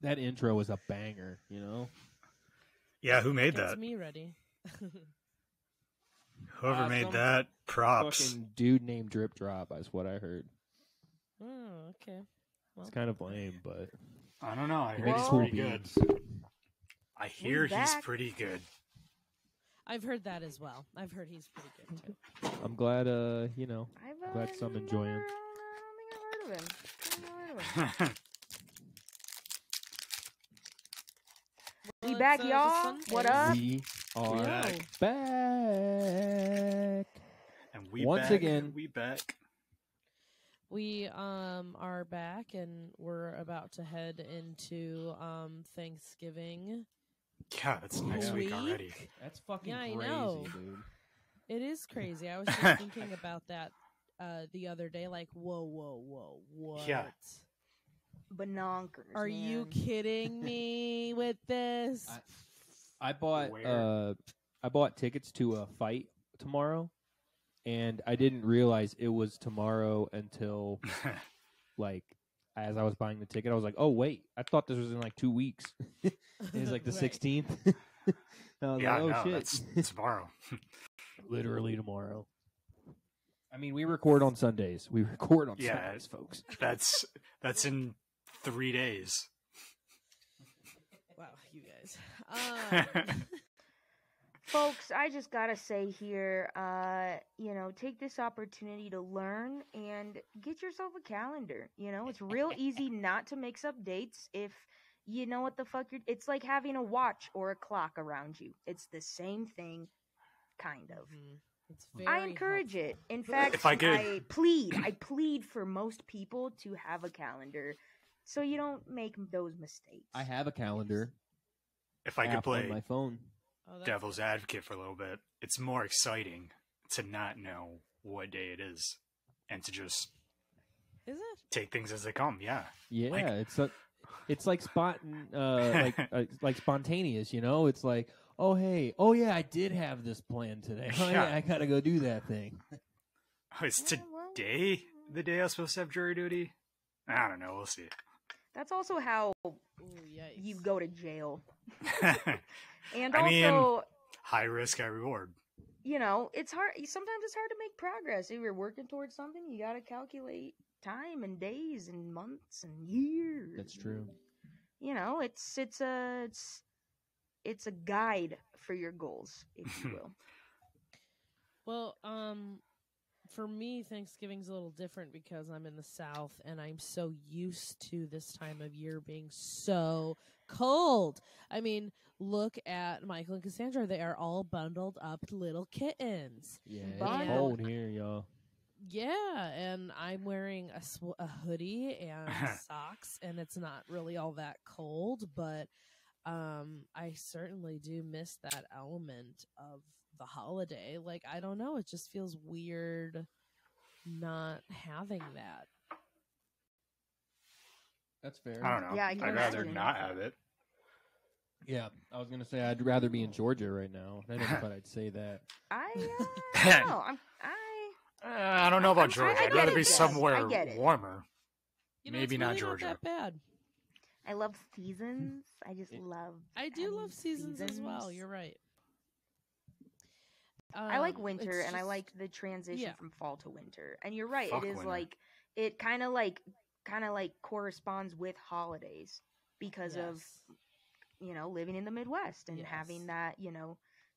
That intro was a banger, you know? Yeah, who made Gets that? me ready. Whoever made Some that, props. Fucking dude named Drip Drop is what I heard. Oh, okay. Well, It's kind of lame, but I don't know. I heard makes he's cool pretty good. beats. I hear We he's back. pretty good. I've heard that as well. I've heard he's pretty good too. I'm glad, you know, I've glad some enjoy him. I don't think I've heard of him. We Well, back, it's, y'all. Sunday. What up? We are back. back. And we Once back, again. we back. We are back and we're about to head into Thanksgiving. Yeah, that's next week already. That's fucking Yeah, I crazy, know. dude. It is crazy. I was just thinking about that the other day. Like, whoa, what? Yeah. Banonkers. Are you kidding me with this? I bought Where? I bought tickets to a fight tomorrow, and I didn't realize it was tomorrow until like as I was buying the ticket. I was like, oh wait, I thought this was in like 2 weeks. It's like the Right. 16th. I was Yeah, like, oh no, shit, that's tomorrow. literally tomorrow. I mean, we record on Sundays. We record on Yeah. Sundays, folks. That's in 3 days. Wow, you guys. Folks, I just gotta say here, take this opportunity to learn and get yourself a calendar. You know, it's real easy not to mix up dates if you know what the fuck you're. It's like having a watch or a clock around you. It's the same thing, kind of. Mhm. It's very I encourage helpful. it. In fact, If I could- I plead for most people to have a calendar, so you don't make those mistakes. I have a calendar If I could app play on my phone. Oh, that's devil's advocate for a little bit, it's more exciting to not know what day it is and to just Is it? take things as they come. Yeah. Yeah, Like- it's like like spontaneous, you know. It's like, oh hey, oh yeah, I did have this plan today. Oh yeah, Yeah. I gotta go do that thing. Oh, is Yeah, well, today the day I was supposed to have jury duty? I don't know. We'll see. That's also how Ooh, yikes. you go to jail. And I mean- also, High risk, high reward. it's hard. Sometimes it's hard to make progress. If you're working towards something, you got to calculate time and days and months and years. That's true. It's a guide for your goals, if you will. Well, for me, Thanksgiving's a little different because I'm in the South and I'm so used to this time of year being so cold. I mean, look at Michael and Cassandra. They are all bundled up little kittens. Yeah, Bye. it's cold here, y'all. Yeah, and I'm wearing a hoodie and socks, and it's not really all that cold, but I certainly do miss that element of the holiday. Like, I don't know, it just feels weird not having that. That's fair. I don't know. Yeah, I can I'd rather imagine. not have it. Yeah, I was gonna say I'd rather be in Georgia right now. I never thought I'd say that. I don't know. I don't know about I Georgia. I'd get rather it, be yes, somewhere I get it. warmer. You know, Maybe it's not really Georgia. Not that bad. I love seasons. I just love. I do having love seasons as well. You're right. I like winter, it's and I just- like the transition yeah. from fall to winter. And you're right. Fuck It is winter. like it kind of like corresponds with holidays because of Yes. living in the Midwest and Yes. having that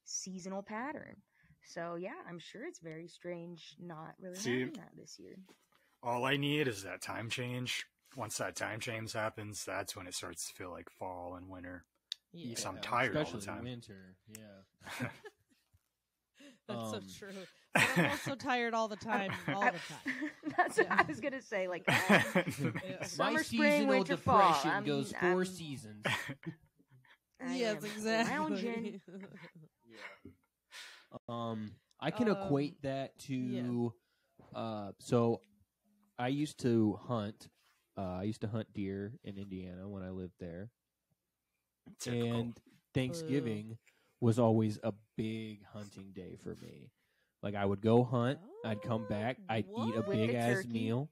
seasonal pattern. So yeah, I'm sure it's very strange not really See- having that this year. All I need is that time change. Once that time change happens, that's when it starts to feel like fall and winter. Yeah, So I'm tired all the especially time. winter. Yeah. that's so Um, true. But I'm also tired all the time, all the time. That's what I was gonna say. Like Yeah. Summer, My spring, seasonal winter, fall. depression goes 4 seasons. I Yes, am exactly. lounging. I can equate that to, so I used to hunt. I used to hunt deer in Indiana when I lived there, Typical. and Thanksgiving was always a big hunting day for me. Like I would go hunt, I'd come back, I'd eat a What? With big the ass turkey? meal,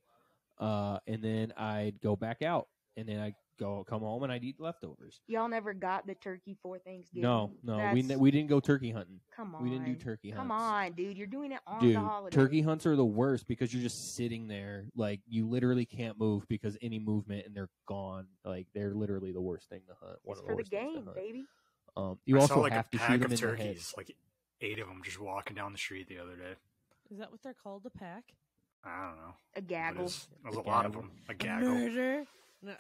and then I'd go back out and then I come home and I'd eat leftovers. Y'all never got the turkey for Thanksgiving? No, That's- we didn't go turkey hunting. Come on. We didn't do turkey hunts. Come on, dude. You're doing it on Dude, the holiday. turkey hunts are the worst because you're just sitting there, like you literally can't move because any movement and they're gone. Like they're literally the worst thing to hunt. One It's of for the worst things to game, hunt. baby. You I also saw like have a to pack shoot of them in the head. turkeys, like 8 of them, just walking down the street the other day. Is that what they're called? A pack? I don't know. A gaggle. There's a A lot of gaggle. them. A gaggle. Murder. No.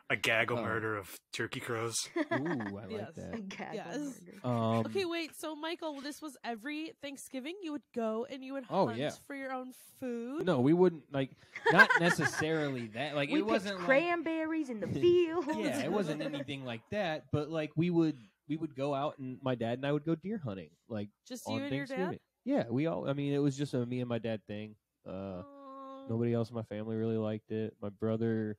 A gaggle Oh. murder of turkey crows. Ooh, I like Yes. A that. gaggle Yes. murder. Okay, wait. So, Michael, this was every Thanksgiving. You would go and you would Oh, hunt yeah. for your own food. No, we wouldn't not necessarily that. Like we it wasn't picked like cranberries in the field. yeah, it wasn't anything like that. But like we would go out and my dad and I would go deer hunting like Just on you and your Thanksgiving. dad. Yeah, we all. I mean, it was just a me and my dad thing. Aw. Nobody else in my family really liked it. My brother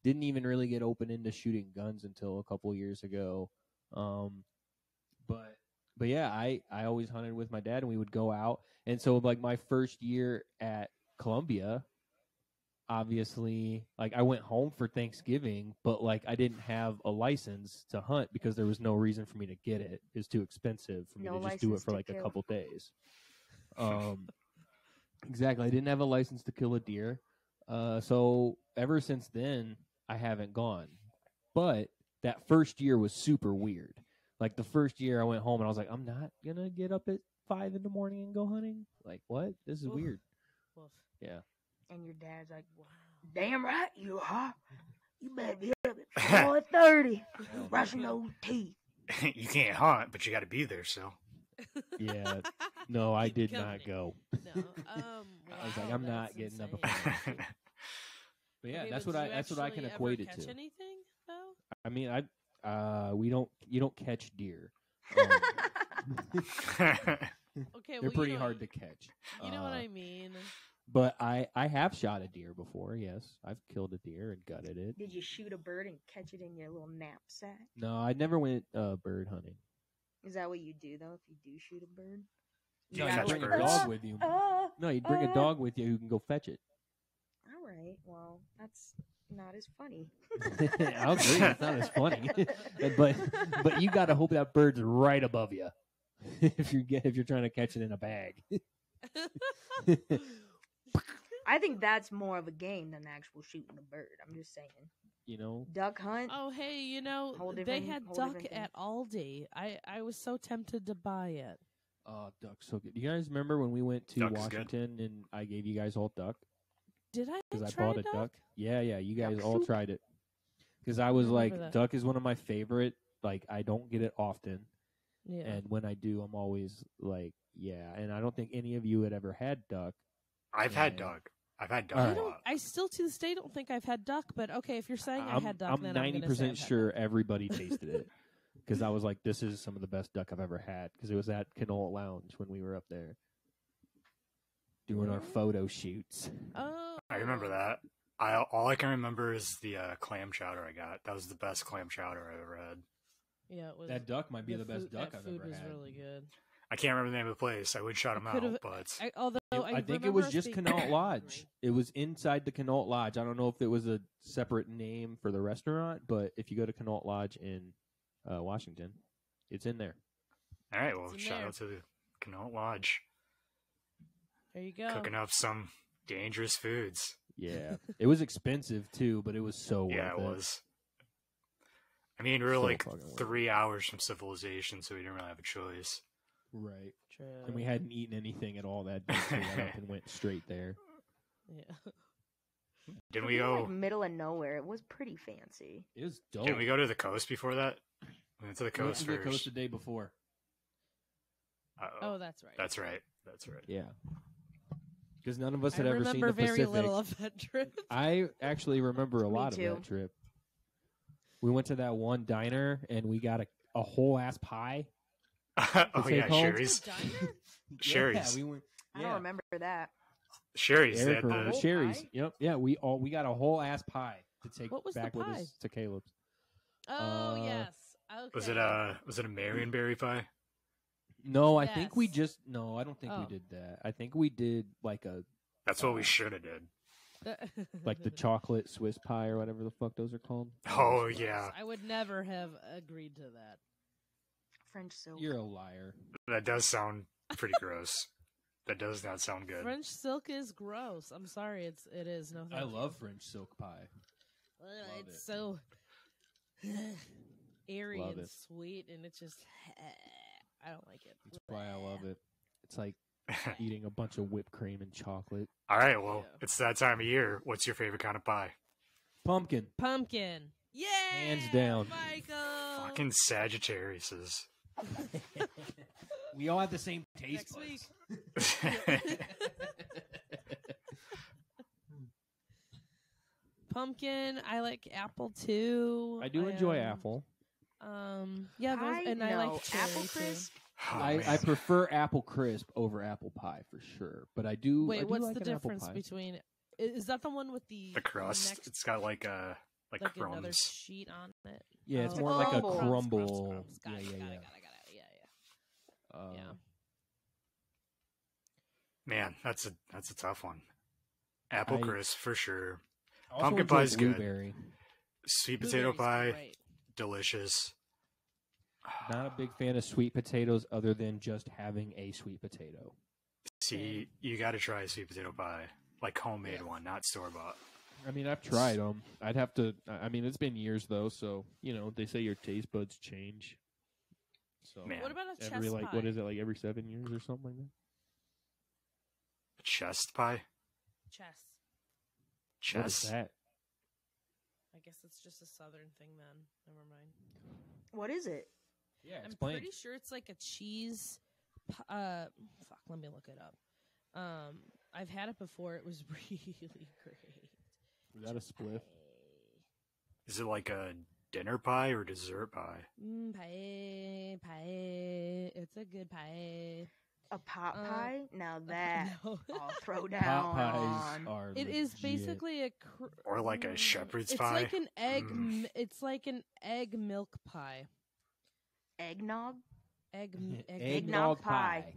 didn't even really get open into shooting guns until a couple years ago. But yeah, I always hunted with my dad, and we would go out. And so like my first year at Columbia, obviously, like I went home for Thanksgiving, but like I didn't have a license to hunt because there was no reason for me to get it. It was too expensive for me No to just do it license for to like a kill. couple days. Exactly. I didn't have a license to kill a deer. So ever since then, I haven't gone. But that first year was super weird. Like the first year I went home and I was like, I'm not going to get up at 5 in the morning and go hunting. Like, what? This is Oof. weird. Woof. Yeah. And your dad's like, Wow. damn right you are. You better be up at 4:30, brushing those teeth. You can't hunt, but you got to be there. So Yeah. No, I Keep did company. not go. No. I was like, wow, I'm not that's getting up insane. at 5. But yeah, Okay, that's but what did you that's what I actually can ever equate it catch to. anything though? I mean, you don't catch deer. Okay, They're well, pretty you know, hard to catch. You know what I mean? But I have shot a deer before. Yes, I've killed a deer and gutted it. Did you shoot a bird and catch it in your little knapsack? No, I never went bird hunting. Is that what you do though? If you do shoot a bird, You No, catch you bring a birds. dog with you. No, you'd bring a dog with you who can go fetch it. All right. Well, that's not as funny. I'll agree, it's not as funny, but you got to hope that bird's right above you if you're trying to catch it in a bag. I think that's more of a game than actual shooting a bird. I'm just saying. You know, Duck hunt. Oh, hey, Whole they different- had whole duck different thing. at Aldi. I was so tempted to buy it. duck's so good. Do you guys remember when we went to Duck is good. Washington and I gave you guys all duck? Did I Because I try bought a duck. Yeah, you guys Duck all soup? tried it. Because I was remember like, that. duck is one of my favorite. Like, I don't get it often, Yeah. and when I do, I'm always like, yeah. And I don't think any of you had ever had duck. I've had Yeah. duck. I've had duck All a right. lot. I still to this day don't think I've had duck, but okay, if you're saying I had duck, I'm then I'm 90% I've had sure duck. everybody tasted it. Because I was like, this is some of the best duck I've ever had. Because it was at Canola Lounge when we were up there doing our photo shoots. Oh, I remember that. All I can remember is the clam chowder I got. That was the best clam chowder I've ever had. Yeah, it was. That duck might be the best food, duck that I've food ever was had. really good. I can't remember the name of the place. I would shout them out, Could've- but Although I think it remember was us just being Connaught very Lodge. hungry. It was inside the Connaught Lodge. I don't know if it was a separate name for the restaurant, but if you go to Connaught Lodge in Washington, it's in there. all right. Well, It's in shout there. out to the Connaught Lodge There you go. cooking up some dangerous foods. Yeah, it was expensive too, but it was so Yeah, it worth was. I mean, we were So like fucking worth it. 3 hours from civilization, so we didn't really have a choice. Right. True. And we hadn't eaten anything at all that day, so we got up and went straight there. Yeah. Didn't For we being, go? like middle of nowhere? It was pretty fancy. It was dope. Didn't we go to the coast before that? We went to the We went coast to the first. coast the day before. Uh-oh. Oh, that's right. That's right. That's right. Yeah. Because none of us I had ever seen remember the very Pacific. little of that trip. I actually remember a Me lot too. of that trip. We went to that one diner and we got a whole ass pie. Oh take yeah, home? Sherry's. Diner? Sherry's. Yeah, we went. I don't remember that. Sherry's. They Eric had remembers the, Sherry's. pie? Yep. Yeah, we got a whole ass pie to take What was the back with pie? us to Caleb's. Oh yes. Okay. was it a Marionberry pie? No, I think we Yes. just no. I don't think we Oh. did that. I think we did like a. That's what we should have did. like the chocolate Swiss pie or whatever the fuck those are called. Oh Gross. yeah, I would never have agreed to that. French silk. You're a liar. that does sound pretty gross. That does not sound good. French silk is gross. I'm sorry, it is. No, I thank love French silk pie. you. love It's it. so airy Love and it. sweet, and it's just I don't like it. That's why I love it. It's like eating a bunch of whipped cream and chocolate. All right, well, Yeah. it's that time of year. What's your favorite kind of pie? Pumpkin. Pumpkin. Yeah, Hands down. Michael. Fucking Sagittariuses. We all have the same taste Next week. Pumpkin. I like apple too. I do enjoy apple. Yeah, Pie? and I No. like cherry Apple too. crisp. Oh, I man. prefer apple crisp over apple pie for sure. But I do. I Wait, do what's like the an apple difference pie. between? Is that the one with the the crust. next- It's got like like another crumbs. sheet on it? Yeah, it's Oh, more like a crumble. crumble. Got Yeah, it, yeah, got yeah. it. Yeah. Man, that's a tough one. Apple I- crisp for sure. I also Pumpkin enjoy pie's good. blueberry. Sweet potato Blueberries are pie, great. delicious. Not a big fan of sweet potatoes, other than just having a sweet potato. See, you got to try a sweet potato pie, like homemade Yeah. one, not store bought. I mean, I've tried them. I'd have to. I mean, it's been years though, so they say your taste buds change. So Man. What about a chest every pie? what is it like every 7 years or something like that? Chest pie, Chest. What is chest. that? I guess it's just a southern thing then. Never mind. What is it? Yeah, I'm pretty sure it's like a cheese. Fuck, let me look it up. I've had it before. It was really great. Is that a spliff? Is it like a dinner pie or dessert pie? Pie. It's a good pie. A pot Uh, pie? Now that No. I'll throw Pot down pies on. are. It is legit. basically a Or like a shepherd's it's pie? like an egg. Mm. It's like an egg milk pie. Eggnog? Eggnog pie.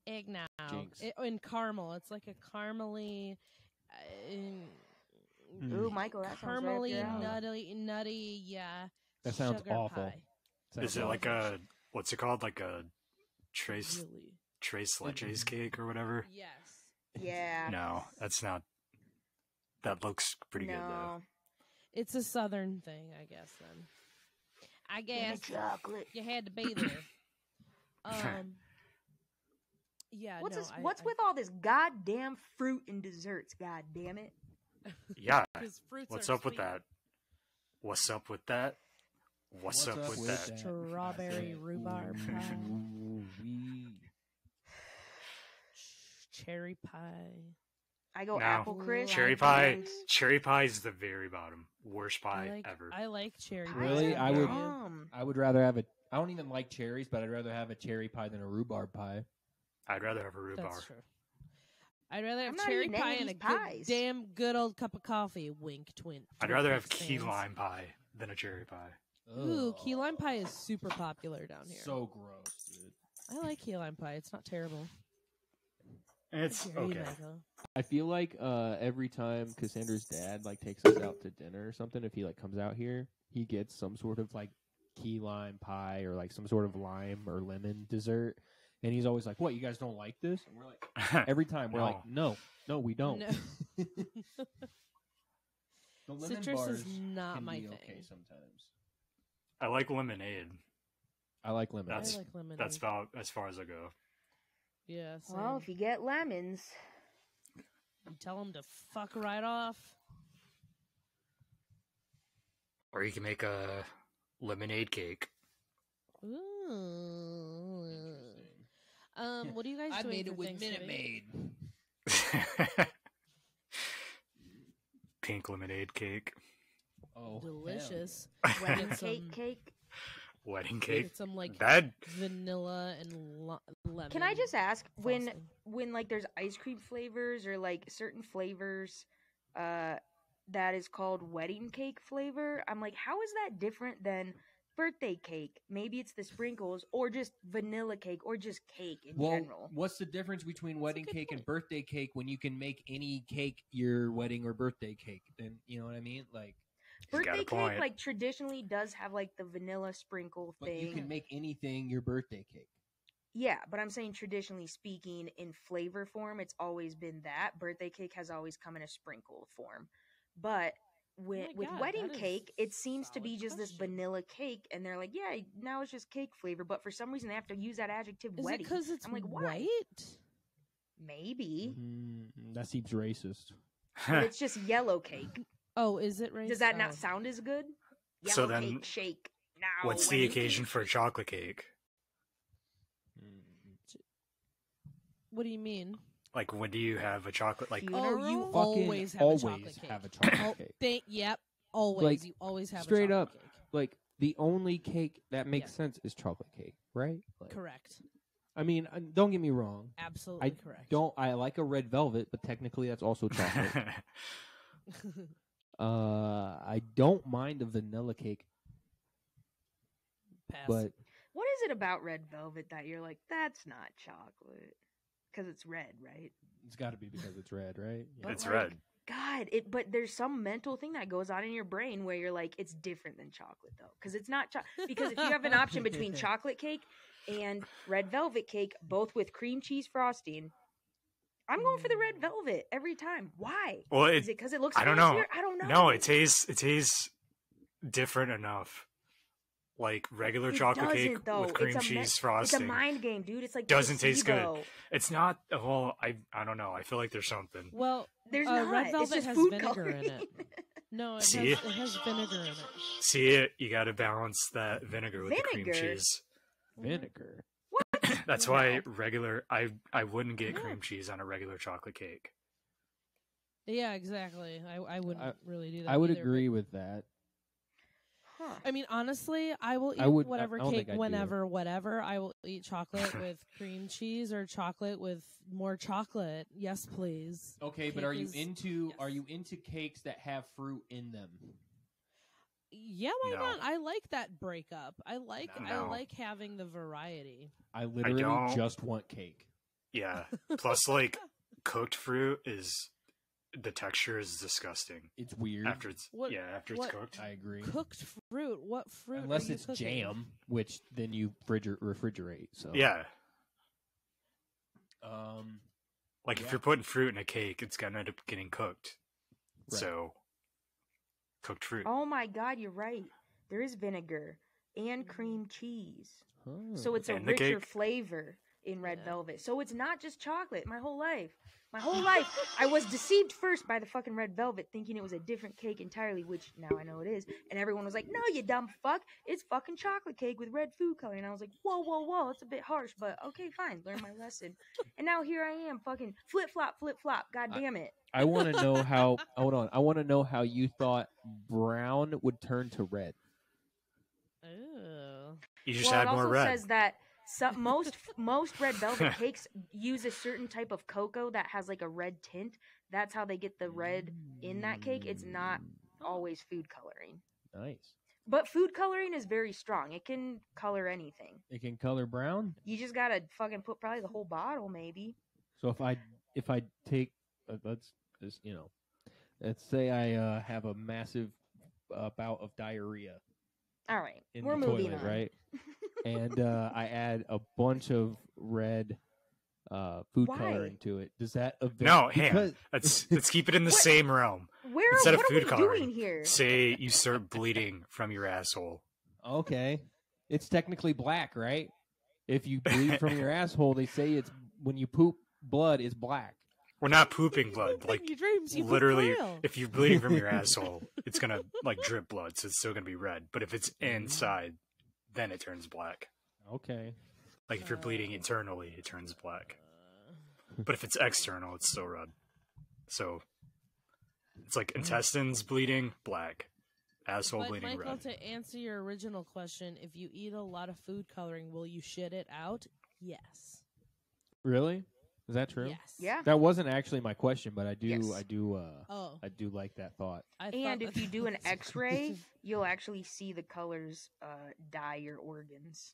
Eggnog. Jinx. In caramel. It's like a caramely. Mm. Ooh, Michael, that sounds right up Caramely, your alley. nutty, yeah. That sounds sugar awful. pie. Sounds Is it like awful. a what's it called? Like a tres Really? tres leches cake or whatever? Yes. Yeah. No, that's not. That looks pretty good though. No. It's a southern thing, I guess. Then, I Give me guess chocolate. you had to be there. Yeah. What's with all this goddamn fruit and desserts? God damn it! Yeah. Because fruits What's are up with sweet. that? What's up with that? What's up with that? Strawberry rhubarb pie. Ooh-wee. Cherry pie. I go No. apple crisp. Cherry pie. Cherry pie is the very bottom. Worst pie I ever. like cherry pie. Really? too. I would- I would rather have a. I don't even like cherries, but I'd rather have a cherry pie than a rhubarb pie. I'd rather have a rhubarb. That's true. I'd rather have I'm not cherry eating any pie of and a these good, pies. damn good old cup of coffee. Wink, twin. I'd rather have twink key fans. lime pie than a cherry pie. Ooh, Ugh. key lime pie is super popular down here. So gross, dude. I like key lime pie. It's not terrible. It's I hear you, okay. Michael. I feel like every time Cassandra's dad takes us out to dinner or something, if he comes out here, he gets some sort of key lime pie or some sort of lime or lemon dessert, and he's always like, "What? You guys don't like this?" And we're like, every time we're like, "No, we don't." No. The lemon Citrus bars is not can my be thing. okay sometimes. I like lemonade. I like lemon. I That's- like lemonade. That's about as far as I go. Yeah, same. Well, if you get lemons, You tell them to fuck right off. Or you can make a lemonade cake. Ooh. What do you guys doing for Thanksgiving? Pink lemonade cake. Oh, Delicious. wedding Get some- cake. Wedding cake. Get some That vanilla and lemon. Can I just ask frosting. when there's ice cream flavors or certain flavors that is called wedding cake flavor, I'm like, how is that different than birthday cake. Maybe it's the sprinkles, or just vanilla cake, or just cake in Well, general. what's the difference between wedding good cake and point. birthday cake when you can make any cake your wedding or birthday cake? Then you know what I mean? Like, He's got Birthday a cake, point. like traditionally, does have like the vanilla sprinkle but thing. you can make anything your birthday cake. Yeah, but I'm saying traditionally speaking, in flavor form, it's always been that. Birthday cake has always come in a sprinkle form. But with, my God, wedding that is cake, it seems to solid be just this question. vanilla cake, and they're like, yeah, now it's just cake flavor. But for some reason, they have to use that adjective Is it wedding. because it's I'm like, why? white? Maybe. That seems racist. But it's just yellow cake. Oh, is it racist? Does that Oh. not sound as good? Yellow So then, cake shake. Now, What's the wedding occasion cake. for a chocolate cake? What do you mean? Like, when do you have a chocolate? Like, Funeral? Oh, you Fucking always have a chocolate cake. have a chocolate cake. Yep, always. Like, You always have straight a up, chocolate cake. Like the only cake that makes Yeah. sense is chocolate cake, right? Like, Correct. I mean, don't get me wrong. Absolutely I correct. I like a red velvet, but technically that's also chocolate. I don't mind a vanilla cake, Pass. but What is it about red velvet that you're like, that's not chocolate? Because it's red, right? it's got to be because it's red, right? But, it's like, red. God, but there's some mental thing that goes on in your brain where you're like, it's different than chocolate though, because it's not because if you have an option between chocolate cake and red velvet cake, both with cream cheese frosting, I'm going for the red velvet every time. Why? Well, Is it because it looks I don't know. fancier? I don't know. No, it tastes different enough. Like regular It chocolate cake doesn't, though. with cream It's a cheese It's a frosting. mind game, dude. It's like Doesn't taste good. placebo. It's not. Well, I don't know. I feel like there's something. well, There's red not. It's velvet just has food vinegar coloring. in it. No, See? it has vinegar in it. See it? You got to balance that vinegar with the cream Vinegar? cheese. Vinegar. That's No. why regular. I wouldn't get Yeah. cream cheese on a regular chocolate cake. Yeah, exactly. I wouldn't really do that. I would either, but- agree with that. Huh. I mean, honestly, I will eat I would- whatever I don't cake think I'd do whenever, whatever. I will eat chocolate with cream cheese or chocolate with more chocolate. Yes, please. Okay, but Cake are you is- into yes. are you into cakes that have fruit in them? Yeah, why No. not? I like that breakup. I like No. having the variety. I literally don't. just want cake. Yeah. Plus, like cooked fruit is the texture is disgusting It's weird. after it's What- after it's what- cooked. I agree. Cooked fruit? What fruit? Unless are you it's cooking? jam, which then you refrigerate. So Yeah. Like Yeah. if you're putting fruit in a cake, it's gonna end up getting cooked. Right. So cooked fruit. Oh my God, you're right. There is vinegar and cream cheese. Huh. So it's a And the richer cake. flavor in red Yeah. velvet. So it's not just chocolate. My whole life, I was deceived first by the fucking red velvet, thinking it was a different cake entirely, which now I know it is. And everyone was like, "No, you dumb fuck! It's fucking chocolate cake with red food coloring." And I was like, "Whoa, whoa, whoa! It's a bit harsh, but okay, fine. Learn my lesson." And now here I am, fucking flip flop, flip flop. God damn it! I want to know how. Hold on. I want to know how you thought brown would turn to red. Ooh. You just Well, add it more also red. says that most red velvet cakes use a certain type of cocoa that has like a red tint. That's how they get the red in that cake. It's not always food coloring. Nice. But food coloring is very strong. It can color anything. It can color brown. You just gotta fucking put probably the whole bottle, maybe. So if I take let's just let's say I have a massive bout of diarrhea All right, in we're the moving toilet, on. right? And I add a bunch of red food Why? coloring to it. Does that No, hang because on. Let's keep it in the What? same realm. Instead of What are we food coloring, doing here? say you start bleeding from your asshole. okay, it's technically black, right? If you bleed from your asshole, they say it's when you poop blood is black. We're not pooping blood. In Like your dreams, you poop literally, for real. if you're bleeding from your asshole, it's gonna like drip blood, so it's still gonna be red. But if it's inside, then it turns black. Okay. Like if you're bleeding internally, it turns black. But if it's external, it's still red. So it's like intestines bleeding, black. Asshole But bleeding, Michael, red. to answer your original question, if you eat a lot of food coloring, will you shit it out? Yes. Really? Is that true? Yes. Yeah. That wasn't actually my question, but I do Yes. I do Oh. I do like that thought. I And thought if that you do an was X-ray, question. you'll actually see the colors dye your organs.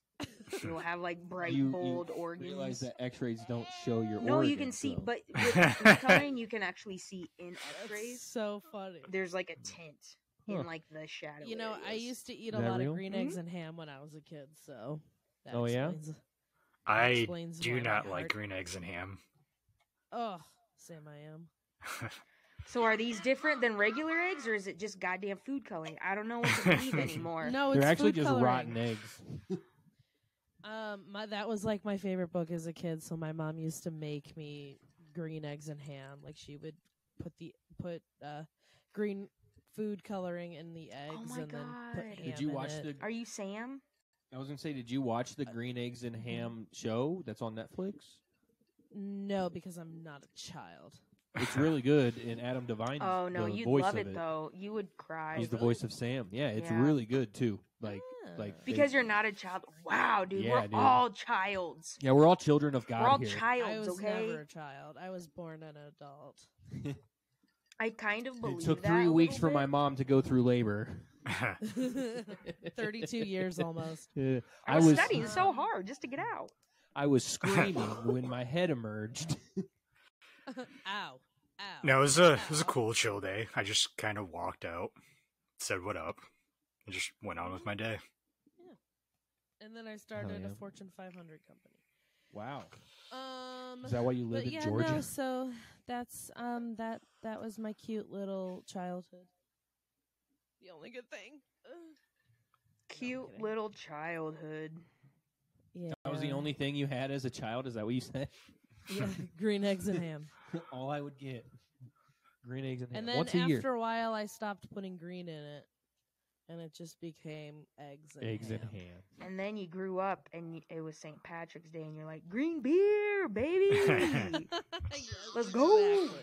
You'll have like bright, You bold organs. realize that X-rays don't show your No, organs. you can see, though. but with food coloring, you can actually see in That's X-rays. so funny. There's like a tint Huh. in like the shadow. You know, I areas. used to eat Is a that lot real? of green eggs and ham when I was a kid, so that Oh, yeah? explains I explains do why not my like heart- green eggs and ham. Oh, Sam, I am. So are these different than regular eggs, or is it just goddamn food coloring? I don't know what to believe anymore. No, it's They're actually food just coloring. rotten eggs. That was like my favorite book as a kid. So my mom used to make me green eggs and ham. Like she would put green food coloring in the eggs my and then put God. ham Did you in watch it. the? Are you Sam? I was gonna say, did you watch the Green Eggs and Ham show that's on Netflix? No, because I'm not a child. It's really good, and Adam Devine's Oh no, the you'd voice love of it though. You would cry. He's the voice of Sam. Yeah, it's Yeah. really good too. Like Ah. they- Because you're not a child. Wow, dude, Yeah, we're dude. all childs. yeah, we're all children of God We're all here. I childs, was okay? never a child. I was born an adult. I kind of believe It took that 3 a weeks little for my bit. mom to go through labor. 32 years almost. I was studying so hard just to get out. I was screaming when my head emerged. Ow. Ow. No, it was a Ow. cool chill day. I just kind of walked out, said what up, and just went on with my day. And then I started yeah. a Fortune 500 company. Wow. Um, Is that why you live but in yeah, Georgia? no, so that's that was my cute little childhood. The only good thing. Cute kidding. little childhood. Yeah. That was the only thing you had as a child? Is that what you said? Yeah, green eggs and ham. All I would get. Green eggs and ham. And then Once a after year. a while, I stopped putting green in it, and it just became eggs and Eggs ham. and ham. And then you grew up and it was St. Patrick's Day and you're like, green beer, baby. Yes, Let's go. exactly.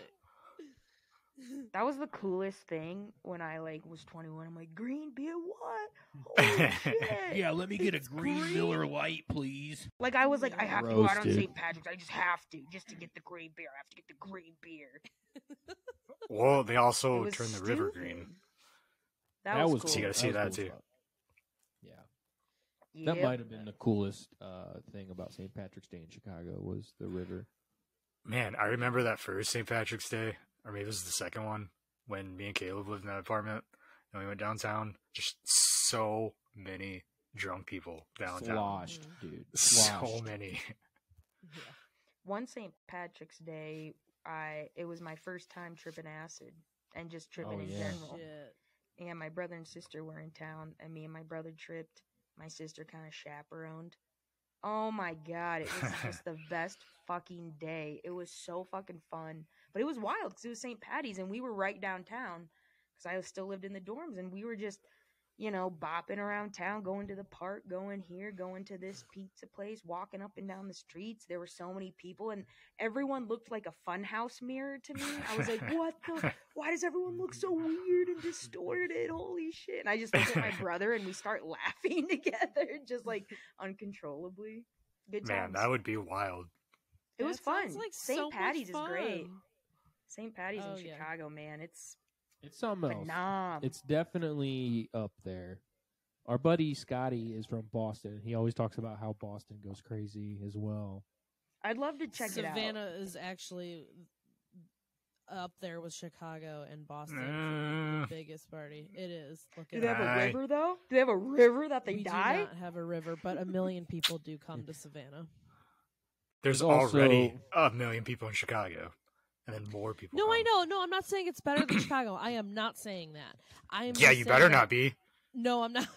That was the coolest thing when I like was 21. I'm like, green beer, what? Holy shit. Yeah, let me get a It's green green. Miller Lite, please. Like I was like, I have to go out on Roasted. St. Patrick's. I just have to, just to get the green beer. I have to get the green beer. Well, they It also was turned the river stupid. green. That was cool. So you gotta see that was cool too. stuff. Yeah. That Yep. might have been the coolest thing about St. Patrick's Day in Chicago was the river. Man, I remember that first St. Patrick's Day, or maybe it was the second one, when me and Caleb lived in that apartment and we went downtown. Just so many drunk people downtown. Sloshed, dude. So Sloshed. many. Yeah. One St. Patrick's Day, it was my first time tripping acid and just tripping Oh, in yeah. general. Shit. And my brother and sister were in town, and me and my brother tripped. My sister kind of chaperoned. Oh my god, it was just the best fucking day. It was so fucking fun. But it was wild because it was St. Patty's, and we were right downtown because I still lived in the dorms, and we were just, you know, bopping around town, going to the park, going here, going to this pizza place, walking up and down the streets. There were so many people, and everyone looked like a funhouse mirror to me. I was like, what the? Why does everyone look so weird and distorted? Holy shit. And I just look at my brother, and we start laughing together, just like uncontrollably. Good Man, times. that would be wild. It was That sounds fun. like St. so much Patty's is great. fun. St. Patty's Oh, in yeah. Chicago, man. It's It's something else. phenomenal. It's definitely up there. Our buddy Scotty is from Boston. He always talks about how Boston goes crazy as well. I'd love to check it out. Savannah is actually up there with Chicago and Boston for the biggest party. It is. Look Do it they up. have a Aye. river though? Do they have a river that they We die? do not have a river, but a million people do come to Savannah. There's There's also- already a million people in Chicago, and then more people. No, I come. know. No, I'm not saying it's better than Chicago. I am not saying that. I am. Yeah, just you saying better that- not be. No, I'm not.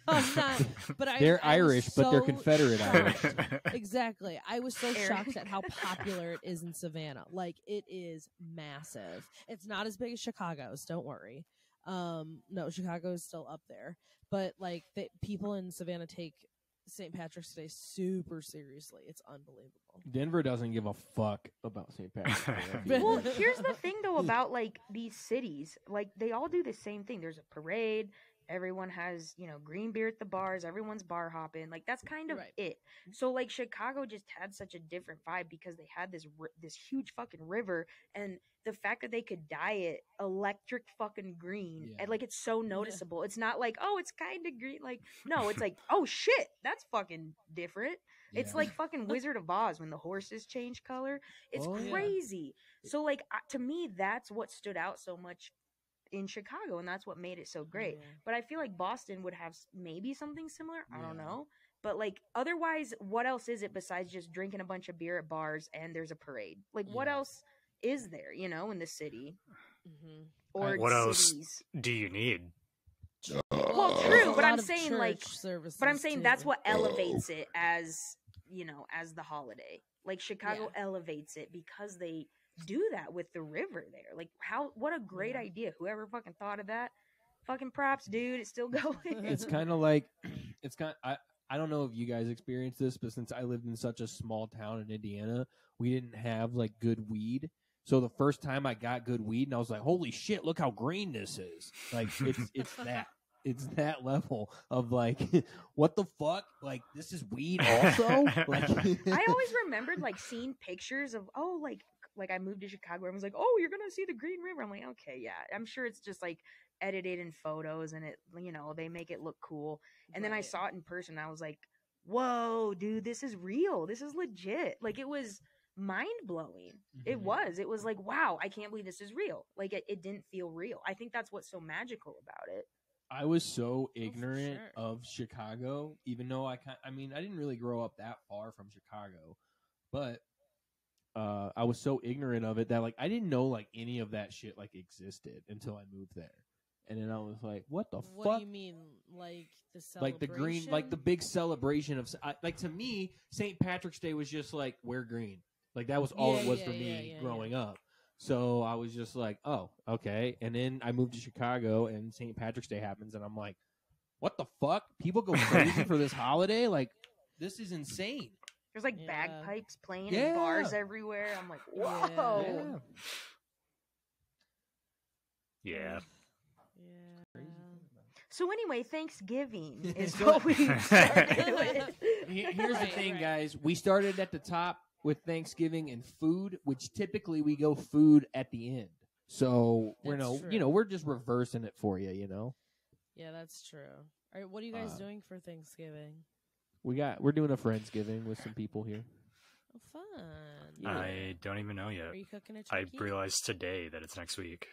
I'm not. But They're I was Irish, but they're so Confederate shocked. Irish. Exactly. I was so Eric. shocked at how popular it is in Savannah. Like, it is massive. It's not as big as Chicago's. Don't worry. No, Chicago is still up there. But like, people in Savannah take St. Patrick's Day super seriously. It's unbelievable. Denver doesn't give a fuck about St. Patrick's Day. I feel Well, like. here's the thing though about like these cities. Like they all do the same thing. There's a parade, Everyone has, green beer at the bars. Everyone's bar hopping. Like that's kind of Right. it. So like Chicago just had such a different vibe because they had this huge fucking river, and the fact that they could dye it electric fucking green, Yeah. and like it's so noticeable. It's not like, oh, it's kind of green. Like no, it's like, oh shit, that's fucking different. It's Yeah. like fucking Wizard of Oz when the horses change color. It's Oh, yeah. crazy. So like to me, that's what stood out so much in Chicago, and that's what made it so great. Yeah. But I feel like Boston would have maybe something similar. I don't Yeah. know. But like otherwise, what else is it besides just drinking a bunch of beer at bars and there's a parade? Like what Yeah. else is there, in the city Mm-hmm. or What else cities? do you need? Well, There's true, a but I'm lot of saying, church like, services But I'm saying that's too. what elevates it as, as the holiday. Like Chicago elevates it because they do that with the river there. Like what a great Yeah. idea. Whoever fucking thought of that. Fucking props, dude. It's still going. It's kind of like I don't know if you guys experienced this, but since I lived in such a small town in Indiana, we didn't have like good weed. So the first time I got good weed, and I was like, "Holy shit! Look how green this is!" Like it's that level of like, what the fuck? Like this is weed also. Like I always remembered like seeing pictures of like I moved to Chicago. Everyone's like, "Oh, you're gonna see the Green River." I'm like, "Okay, yeah." I'm sure it's just like edited in photos, and it they make it look cool. And then I Right. saw it in person. I was like, "Whoa, dude, this is real. This is legit." Like it was mind blowing. It Mhm. was like, "Wow, I can't believe this is real." Like it didn't feel real. I think that's what's so magical about it. I was so ignorant sure. of Chicago, even though I didn't really grow up that far from Chicago, but I was so ignorant of it that like I didn't know like any of that shit like existed until I moved there, and then I was like, "What the What fuck?" do you mean, like the Like the green, like the big celebration of like to me, St. Patrick's Day was just like wear green, like that was all Yeah, it was yeah, for yeah, me yeah, growing up. So I was just like, oh, okay. And then I moved to Chicago, and St. Patrick's Day happens, and I'm like, what the fuck? People go crazy for this holiday? Like, this is insane. There's like Yeah. bagpipes playing Yeah. in bars everywhere. I'm like, Yeah. "Whoa." Yeah. Yeah. So anyway, Thanksgiving is So- what we started with. Here's the Right, thing, right. guys. We started at the top with Thanksgiving and food, which typically we go food at the end. So we're That's no, true. we're just reversing it for you. Yeah, that's true. All right, what are you guys Uh, doing for Thanksgiving? We're doing a Friendsgiving with some people here. Oh, fun. Yeah. I don't even know yet. Are you cooking a I turkey? realized today that it's next week.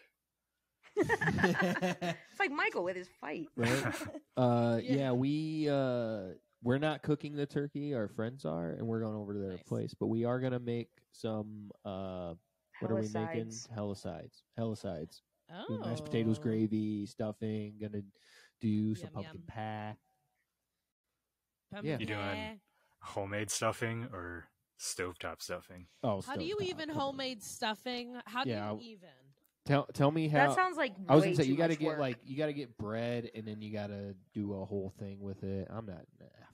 It's like Michael with his fight. Right? Yeah. Yeah, we're not cooking the turkey. Our friends are, and we're going over to their Nice. place. But we are gonna make some. What are we making? Helicides. Helicides. Oh. Doing mashed potatoes, gravy, stuffing. Gonna do some Yum, pumpkin yum. pie. Pumpkin You doing- pie. Homemade stuffing or stovetop stuffing? Oh, How do you stovetop, even come on. homemade stuffing? How do Yeah, you even? Tell me how. That sounds like I was way gonna say too you got to much get work. you got to get bread, and then you got to do a whole thing with it. I'm not.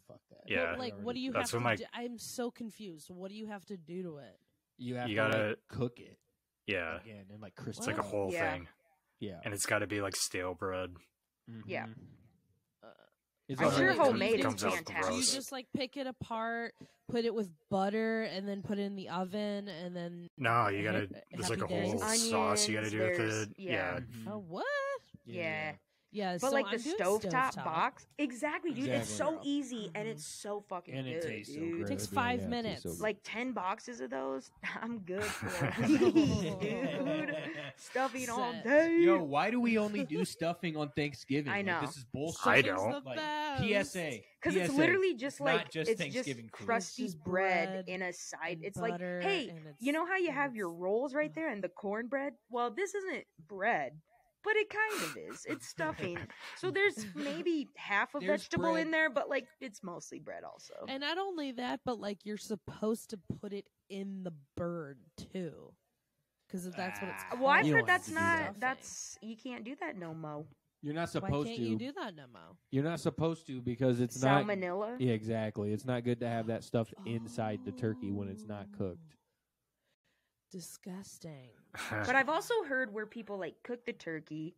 Fuck that. Yeah. But, like, what do you That's have what to my- do? I'm so confused. What do you have to do to it? You have You to gotta- like, cook it Yeah. again and like crystal. It's like a Wow. whole Yeah. thing. Yeah. And it's got to be like stale bread. Yeah. Mhm. Uh, It's I'm all sure right. homemade is Comes out fantastic. Do you gross. just like pick it apart, put it with butter, and then put it in the oven, and then No, you gotta. Ha- There's like a Happy whole Days. sauce you gotta do with Onions, it. yeah. Mhm. oh what? Yeah. Yeah, But so like I'm the doing stovetop box, exactly, dude. It's so Exactly. easy and Mhm. it's so fucking And it good, tastes so dude. good. Takes Yeah, 5 yeah, it tastes minutes. good. Like 10 boxes of those, I'm good for a week, dude. Stuffing all Set. day. Yo, why do we only do stuffing on Thanksgiving? I Like, know. this is bullshit. I Stuffing's don't. the Like, best. PSA. Because it's PSA. literally just Not like just it's Thanksgiving just food. crusty It's just bread bread in a side. and It's like, butter, hey, and it's- you know how you and have your it's- rolls right there and the cornbread? Well, this isn't bread, but it kind of is. It's stuffing. So there's maybe half a There's vegetable bread. in there, but like it's mostly bread also. And not only that, but like you're supposed to put it in the bird too, because that's what it's. Ah. Called. Well, I've You heard don't have that's to do not that. that's you can't do that no mo. You're not Why supposed can't to. you do that, Nemo? You're not supposed to because it's not. Salmonella. Yeah, exactly. It's not good to have that stuff inside the turkey when it's not cooked. Disgusting. But I've also heard where people like cook the turkey,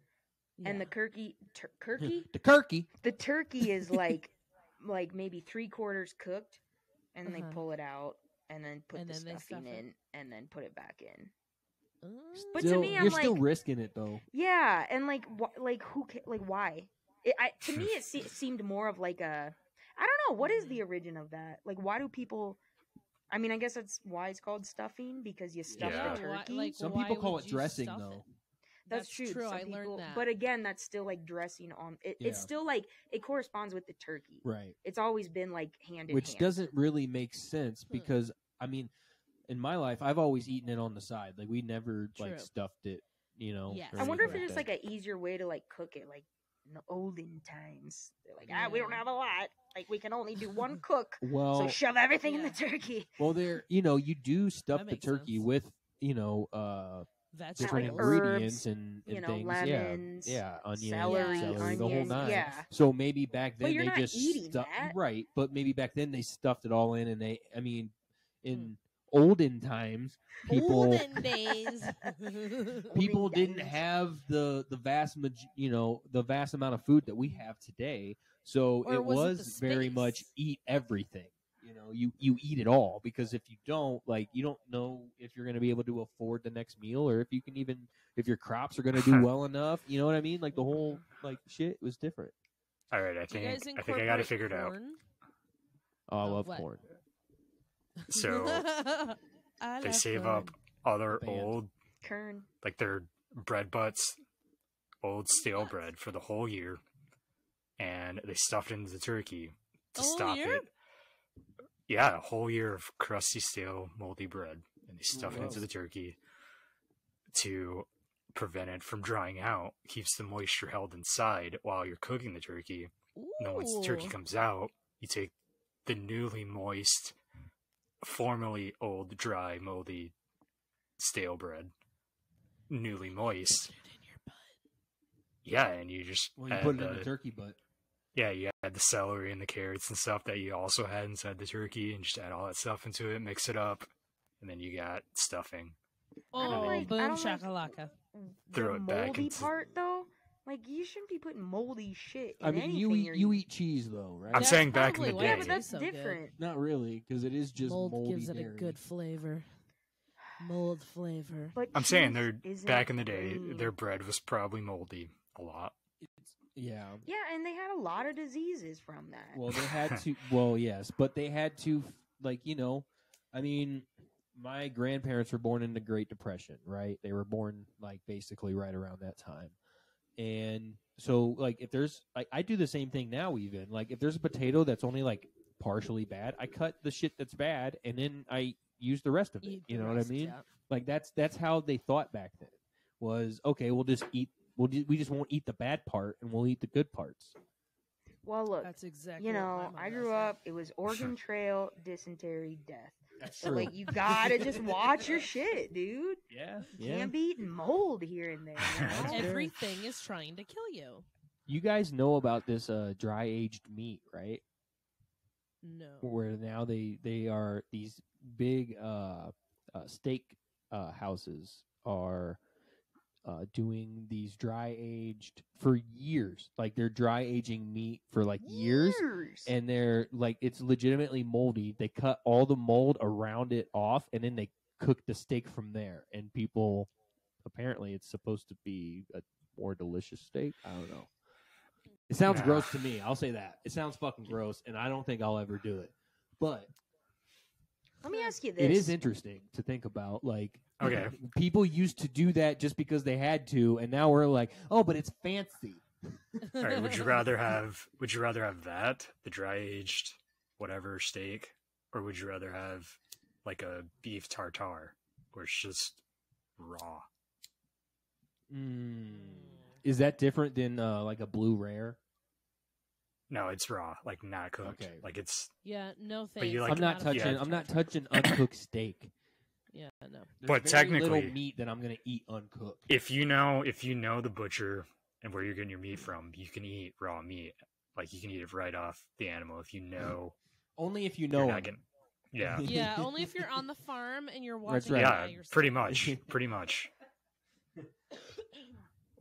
and the turkey, The turkey. the turkey is like maybe 3/4 cooked, and they Uh-huh. pull it out and then put And the then they stuffing stuff it. in and then put it back in. Mm. But to Still, me, I'm you're like, still risking it though. yeah, and like why? To me, it seemed more of like a, I don't know, what is the origin of that? Like, why do people? I mean, I guess that's why it's called stuffing, because you stuff Yeah. the turkey. Some why people call would it you dressing stuff though. it? That's true. Some I people, learned that. but again, that's still like dressing on it. Yeah. It's still like it corresponds with the turkey. Right. It's always been like hand in Which hand. doesn't really make sense Hmm. because I mean, in my life, I've always eaten it on the side. Like we never like True. stuffed it. You know. Yes. or I wonder if anything it's like like an easier way to like cook it, like in the olden times. They're like, we don't Yeah. have a lot. Like we can only do one cook, that. Well, so shove everything in Yeah. the turkey. well, there. You know, you do stuff That the makes turkey sense. with Vegetables. different like ingredients herbs, and you know, things. lemons, yeah, onions, celery, celery, the whole onions, nine. yeah. So maybe back But then you're they not just eating that. right, but maybe back then they stuffed it all in, and I mean, Hmm. in olden times, people Olden days. people Olden didn't days. have the vast the vast amount of food that we have today. So Or it was it was the very space? much eat everything. You know, you eat it all because if you don't, like, you don't know if you're going to be able to afford the next meal or if you can even if your crops are going to do well enough. You know what I mean? Like the whole like shit was different. All right, I Do you guys think I got it incorporate figured out. corn? Oh, I Oh, love what? corn. So I They love save corn. up all their Band. old, Kern. like their bread butts, old stale What? bread for the whole year, and they stuff it into the turkey to A whole stop year? it. Yeah, a whole year of crusty, stale, moldy bread, and they stuff it into Gross. the turkey to prevent it from drying out. Keeps the moisture held inside while you're cooking the turkey. And then once the turkey Ooh. comes out, you take the newly moist, formerly old, dry, moldy, stale bread, newly moist. Put it in your butt. Yeah, and you just Well, you add put it in the the turkey butt. yeah, you add the celery and the carrots and stuff that you also had inside the turkey, and just add all that stuff into it, mix it up, and then you got stuffing. Oh, don't like- I boom don't like- shakalaka. Throw The it back moldy into- part though, like you shouldn't be putting moldy shit in I mean, anything you you're eat eating. cheese though, right? I'm That's saying back in probably the why day. Yeah, it but that's tastes so good. different. Not really, because it is just Mold moldy gives it a dairy. good flavor. Mold flavor. But I'm saying cheese they're isn't back in the day, clean. their bread was probably moldy a lot. Yeah. Yeah, and they had a lot of diseases from that. Well, they had to. Well, yes, but they had to. Like, you know, I mean, my grandparents were born in the Great Depression, right? They were born like basically right around that time, and so like if there's like I do the same thing now. Even like if there's a potato that's only like partially bad, I cut the shit that's bad, and then I use the rest of it. Eat You the know what I rest, mean? yeah. Like that's how they thought back then. Was okay. We'll just eat. We just won't eat the bad part, and we'll eat the good parts. Well, look, That's exactly. you what know, my mom I does, grew yeah. up. It was Oregon Trail, dysentery, death. That's So like, you gotta just watch your shit, dude. Yeah. You Yeah. can't be eating mold here and there. You That's know? fair. Everything is trying to kill you. You guys know about this dry aged meat, right? No. Where now they are these big steak houses are doing these dry aged for years. Like they're dry aging meat for like years, and they're like it's legitimately moldy. They cut all the mold around it off, and then they cook the steak from there. And people apparently it's supposed to be a more delicious steak. I don't know. It sounds Nah. gross to me. I'll say that. It sounds fucking gross, and I don't think I'll ever do it. But Let me ask you this. it is interesting to think about. Like, Okay. people used to do that just because they had to, and now we're like, oh, but it's fancy. All right, would you rather have that, the dry aged whatever steak, or would you rather have like a beef tartare where it's just raw? Is that different than like a blue rare? No, it's raw, like not cooked. Okay. Like it's Yeah, no But thanks. you like- I'm not a touching. fan of I'm not tartar. touching uncooked steak. Yeah, no. There's But very little technically- meat that I'm gonna eat uncooked. if you know the butcher and where you're getting your meat from, you can eat raw meat. Like you can eat it right off the animal if you know Only if you you're know. not him. getting. Yeah, Yeah, only if you're on the farm and you're That's watching right. it yeah, by yourself. pretty much.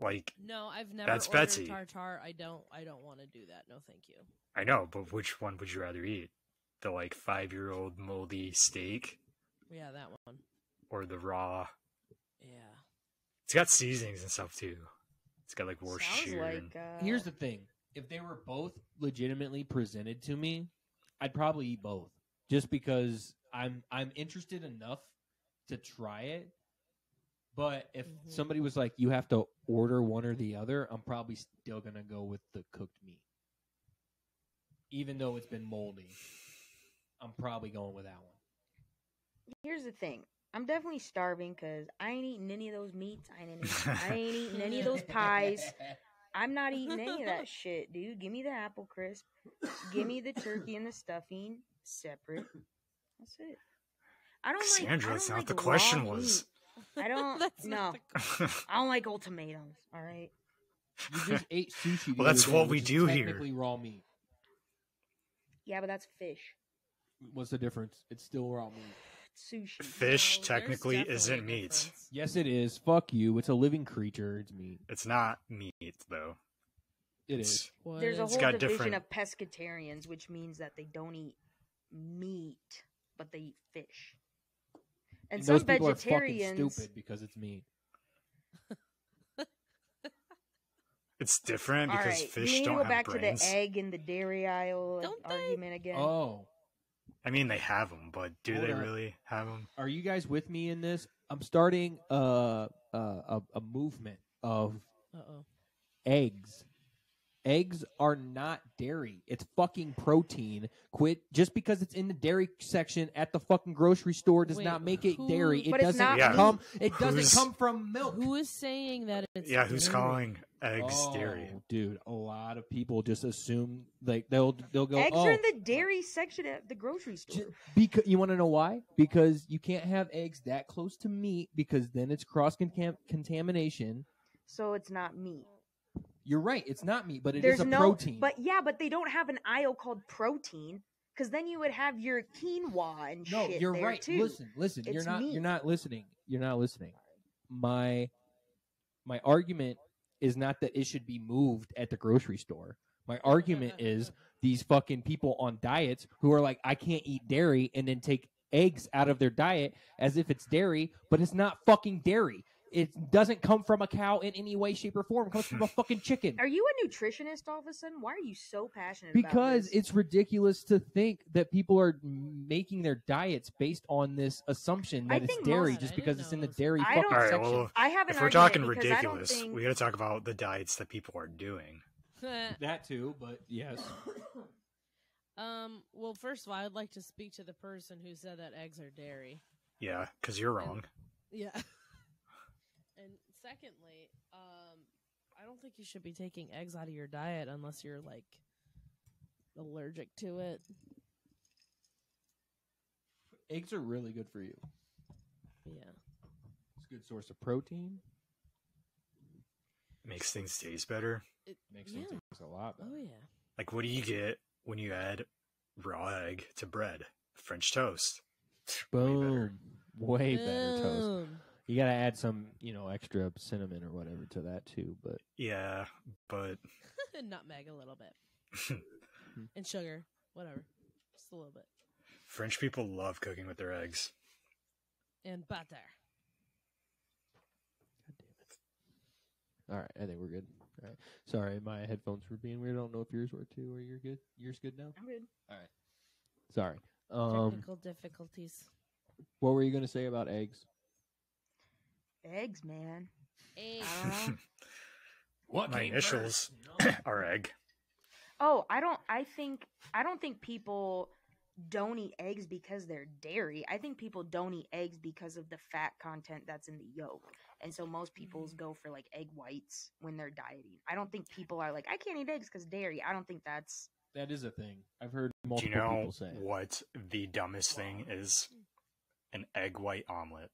Like, No, I've never That's ordered Betsy. tartare. I don't want to do that. No, thank you. I know, but which one would you rather eat? The like 5-year-old moldy steak Yeah, that one. or the raw? Yeah. It's got seasonings and stuff too. It's got like Sounds Worcestershire. like Here's the thing: if they were both legitimately presented to me, I'd probably eat both, just because I'm interested enough to try it. But if Mhm. somebody was like, "You have to order one or the other," I'm probably still gonna go with the cooked meat, even though it's been moldy. I'm probably going with that one. Here's the thing. I'm definitely starving because I ain't eating any of those meats. I ain't eating any of those pies. I'm not eating any of that shit, dude. Give me the apple crisp. Give me the turkey and the stuffing separate. That's it. I don't like. Sandra, I that's don't not like the raw question meat. was. I don't. That's No, not the I don't like ultimatums. All right. You just ate sushi. The Well, that's other day, what we which is do here. technically raw meat. Yeah, but that's fish. What's the difference? It's still raw meat. Sushi. Fish No, there's technically definitely isn't a meat. difference. Yes, it is. Fuck you. It's a living creature. It's meat. It's not meat though. It It's- is. What There's a is whole got division different- of pescatarians, which means that they don't eat meat, but they eat fish. And And some those people vegetarians. are fucking stupid because it's meat. It's different All because right, fish do we need to don't go have back brains. to the egg and the dairy aisle Don't they? argument again? Oh, I mean, they have them, but do Hold they up. really have them? are you guys with me in this? I'm starting a movement of Uh-oh. eggs. Eggs are not dairy. It's fucking protein. Quit just because it's in the dairy section at the fucking grocery store does Wait, not make it who- dairy. It But it's doesn't not Yeah. come. meat. It doesn't Who's- come from milk. Who is saying that it's Yeah, who's dairy? calling eggs Oh, dairy? dude, a lot of people just assume like they'll go. Eggs oh, are in the dairy section at the grocery store. Because you want to know why? Because you can't have eggs that close to meat because then it's cross contamination. So it's not meat. You're right. It's not meat, but it is There's a no, protein. but they don't have an aisle called protein because then you would have your quinoa and no, shit you're there right. too. Listen. You're It's not. meat. You're not listening. You're not listening. My argument is not that it should be moved at the grocery store. My argument is these fucking people on diets who are like, I can't eat dairy, and then take eggs out of their diet as if it's dairy, but it's not fucking dairy. It doesn't come from a cow in any way, shape, or form. It comes from a fucking chicken. Are you a nutritionist all of a sudden? Why are you so passionate about Because this? it's ridiculous to think that people are making their diets based on this assumption I that it's think dairy most- just I because didn't it's in the know those. dairy I fucking don't- All right, section. well, I have an if we're argument talking because I don't ridiculous, think- we got to talk about the diets that people are doing. That too, but yes. Well, first of all, I'd like to speak to the person who said that eggs are dairy. Yeah, because you're wrong. Yeah. And secondly, I don't think you should be taking eggs out of your diet unless you're like allergic to it. Eggs are really good for you. Yeah. It's a good source of protein. Makes things taste better. Makes Yeah. things taste a lot better. Oh yeah. Like, what do you get when you add raw egg to bread? French toast. Boom. Way better toast. Boom. You gotta add some, extra cinnamon or whatever to that too. But Yeah, but Nutmeg a little bit. And sugar. Whatever. Just a little bit. French people love cooking with their eggs. And butter. God damn it. All right, I think we're good. All right. Sorry, my headphones were being weird. I don't know if yours were too, or you're good. Yours good now? I'm good. Sorry. Technical difficulties. What were you gonna say about eggs? Eggs, man. Eggs. I don't know. What My initials are egg. Oh, I don't think people don't eat eggs because they're dairy. I think people don't eat eggs because of the fat content that's in the yolk. And so most people go for like egg whites when they're dieting. I don't think people are like, I can't eat eggs because dairy. I don't think that's That is a thing. I've heard Do multiple you know people say. what the dumbest thing is? An egg white omelet.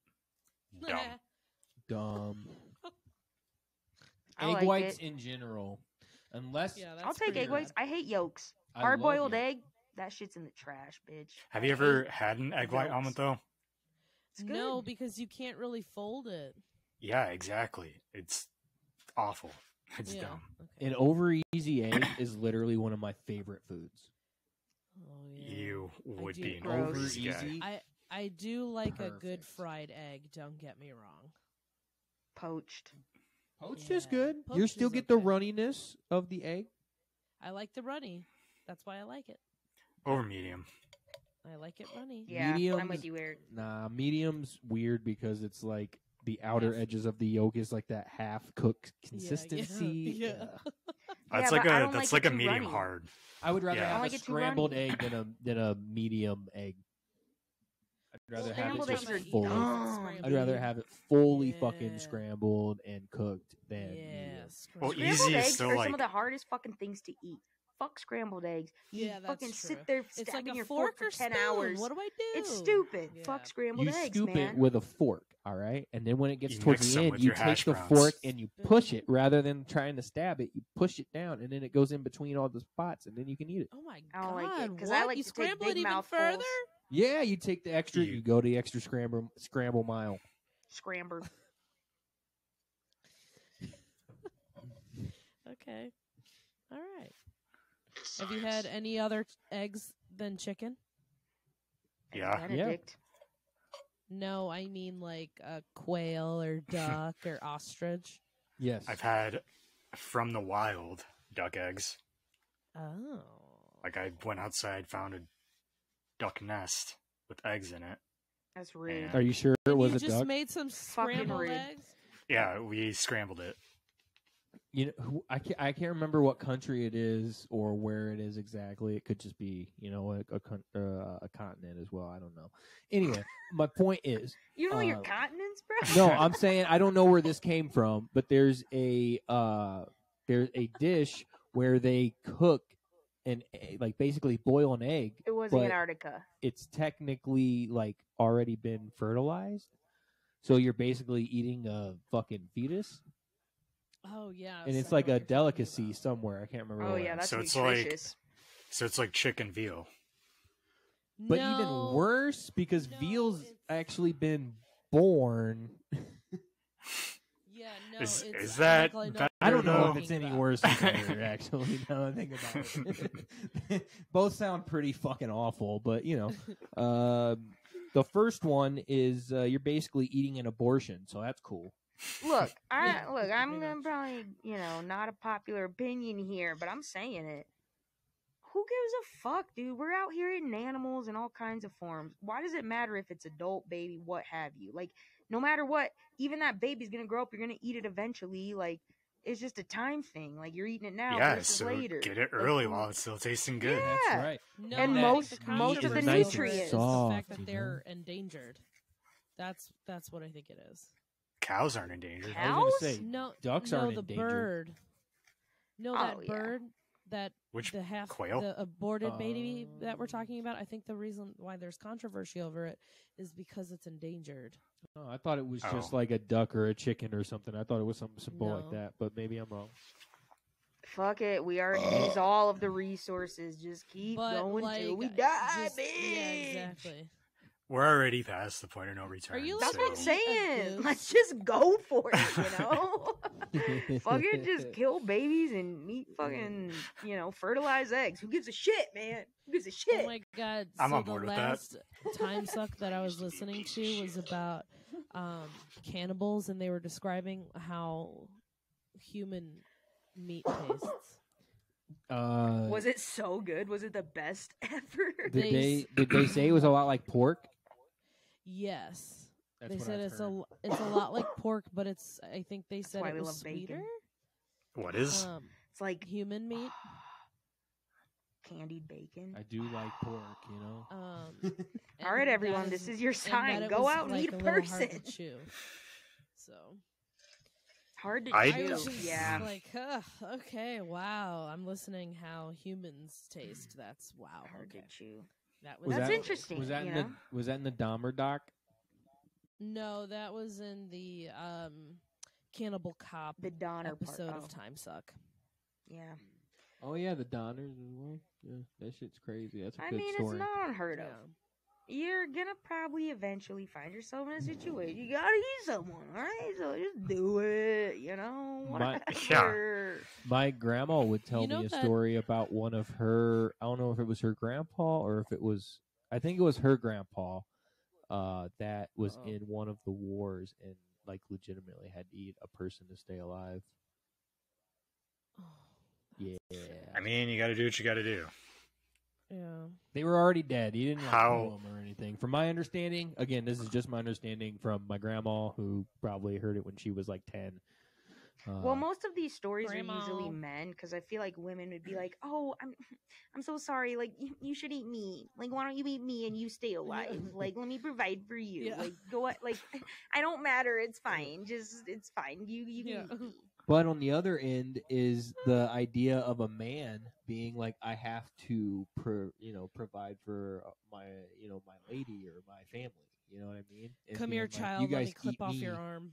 Dumb. Dumb. I Egg like whites it. in general, unless Yeah, I'll that's take pretty egg whites. bad. I hate yolks. I Hard love boiled yolk. egg, that shit's in the trash, bitch. Have I you ever hate- had an egg white yolks. omelet though? It's good. No, because you can't really fold it. Yeah, exactly. awful. It's Yeah. dumb. Okay. An over easy egg is literally one of my favorite foods. Oh, yeah. You would do. be an Gross. over easy guy. I do like a good Perfect. fried egg. Don't get me wrong. Poached. Poached Yeah. is good. You Poached still is get the okay. runniness of the egg. I like the runny. That's why I like it. Over medium. I like it runny. Yeah, I'm Mediums- with you, Eric. Nah, medium's weird because it's like the outer Half- edges of the yolk is like that half cooked yeah. consistency. Yeah. That's Yeah, like but I a don't that's like like it a too medium runny. hard. I would rather Yeah. I have don't a like it too scrambled runny. egg than a medium egg. I'd rather have Scrambled it eggs just are fully. dumb. I'd rather have it fully fucking Yeah. scrambled and cooked than Yeah. medium. Well, scrambled easy Scrambled is eggs still are like some of the hardest fucking things to eat. Fuck scrambled eggs. You Yeah, that's fucking true. sit there It's like stabbing a your fork for or 10 spoon. hours. What do I do? It's stupid. Yeah. Fuck scrambled You eggs, scoop man. it with a fork, all right, and then when it gets You towards mix the them end, with you your take hash the browns. fork and you push it rather than trying to stab it. You push it down, and then it goes in between all the spots, and then you can eat it. Oh my I god! don't like it, 'cause what? I like you to take scramble big it even mouthfuls. further? Yeah, you take the extra. You- You go the extra scramble mile. Scrambled. Okay. All right. Have you had any other eggs than chicken? Yeah. Benedict. No, I mean like a quail or duck or ostrich. Yes, I've had from the wild duck eggs. Oh. Like I went outside, found a duck nest with eggs in it. That's rude. Are you sure it And was you a just duck? made some Fucking scrambled rude. eggs? Yeah, we scrambled it. You know, I can't remember what country it is or where it is exactly. It could just be, you know, a continent as well. I don't know. Anyway, my point is, You know your Uh, continents, bro? no, I'm saying I don't know where this came from, but there's a dish where they cook an egg, like basically boil an egg. It was but Antarctica. It's technically like already been fertilized, so you're basically eating a fucking fetus, Oh yeah. and it's so I like know a what you're talking delicacy about. somewhere. I can't remember. Oh where. yeah, that's So it's like- nutritious. So it's like chicken veal. But No. even worse because No, veal's it's- actually been born. Yeah, no. Is it's that like, better, I don't know though? if it's any worse or better, actually, now that I think about it. Both sound pretty fucking awful, but, you know. The first one is you're basically eating an abortion, so that's cool. Look, Yeah, I'm pretty gonna much. probably, not a popular opinion here, but I'm saying it. Who gives a fuck, dude? We're out here eating animals in all kinds of forms. Why does it matter if it's adult, baby, what have you? Like, no matter what, even that baby's gonna grow up. You're gonna eat it eventually. Like, it's just a time thing. Like, you're eating it now Yeah, versus so later. get it Like, early who- while it's still tasting good. Yeah. That's right. No, And I think most- the most of the controversy over it nutrients. is the fact Soft, that you they're endangered. That's what I think it is. Cows aren't endangered. I was gonna Cows? say, No, ducks no, aren't the endangered. bird. No, Oh, that yeah. bird, that Which the half quail? the aborted baby that we're talking about. I think the reason why there's controversy over it is because it's endangered. Oh, I thought it was just Oh. like a duck or a chicken or something. I thought it was something simple like No. that, but maybe I'm wrong. Fuck it. We already use all of the resources. Just keep But going like, till we die, just- bitch. yeah, exactly. We're already past the point of no return. you That's so what I'm Eat a saying. goose. Let's just go for it, you know? Fucking just kill babies and eat fucking, fertilized eggs. Who gives a shit, man? Who gives a shit? Oh my god! I'm so on board the with that. last time suck that I was listening to was about cannibals, and they were describing how human meat tastes. Was it so good? Was it the best ever? Did they say it was a lot like pork? Yes, That's they what said I've it's heard. it's a lot like pork, but it's I think they said why it we was love bacon. sweeter. what is? It's like Human meat. candied bacon. I do like pork, you know. All right, and everyone, that this is- is your and that sign. it Go was, out and like, eat a little hard to person. chew. So Hard to I I chew. was just Yeah. like, okay, wow. I'm listening how humans taste. That's wow. Hard Okay, to chew. that Was was That's that- interesting. Was that you in know? the Was that in the Dahmer doc? No, that was in the Cannibal Cop The Donner episode part. of Time Suck. Yeah. Oh yeah, the Donners as well. Yeah, that shit's crazy. That's a I good mean, story. it's not unheard of. Yeah. you're gonna probably eventually find yourself in a situation. You gotta eat someone, all right? So just do it, My whatever. my grandma would tell You know me a that- story about one of her. I don't know if it was her grandpa or if it was. I think it was her grandpa. That was Oh. in one of the wars and like legitimately had to eat a person to stay alive. Oh, Yeah, I mean, you got to do what you got to do. yeah. they were already dead. He didn't like How- kill them or anything. From my understanding, again, this is just my understanding from my grandma, who probably heard it when she was like 10. Well, most of these stories are Grandma. usually men, because I feel like women would be like, "Oh, I'm so sorry. Like, you should eat me. Like, why don't you eat me and you stay alive? Like, let me provide for you. Yeah. Like, go like, I don't matter. It's fine. It's fine. You can Yeah. eat me." But on the other end is the idea of a man being like, I have to, provide for my lady or my family. You know what I mean? And Come being here, like, child. you Let guys me clip eat off me. your arm.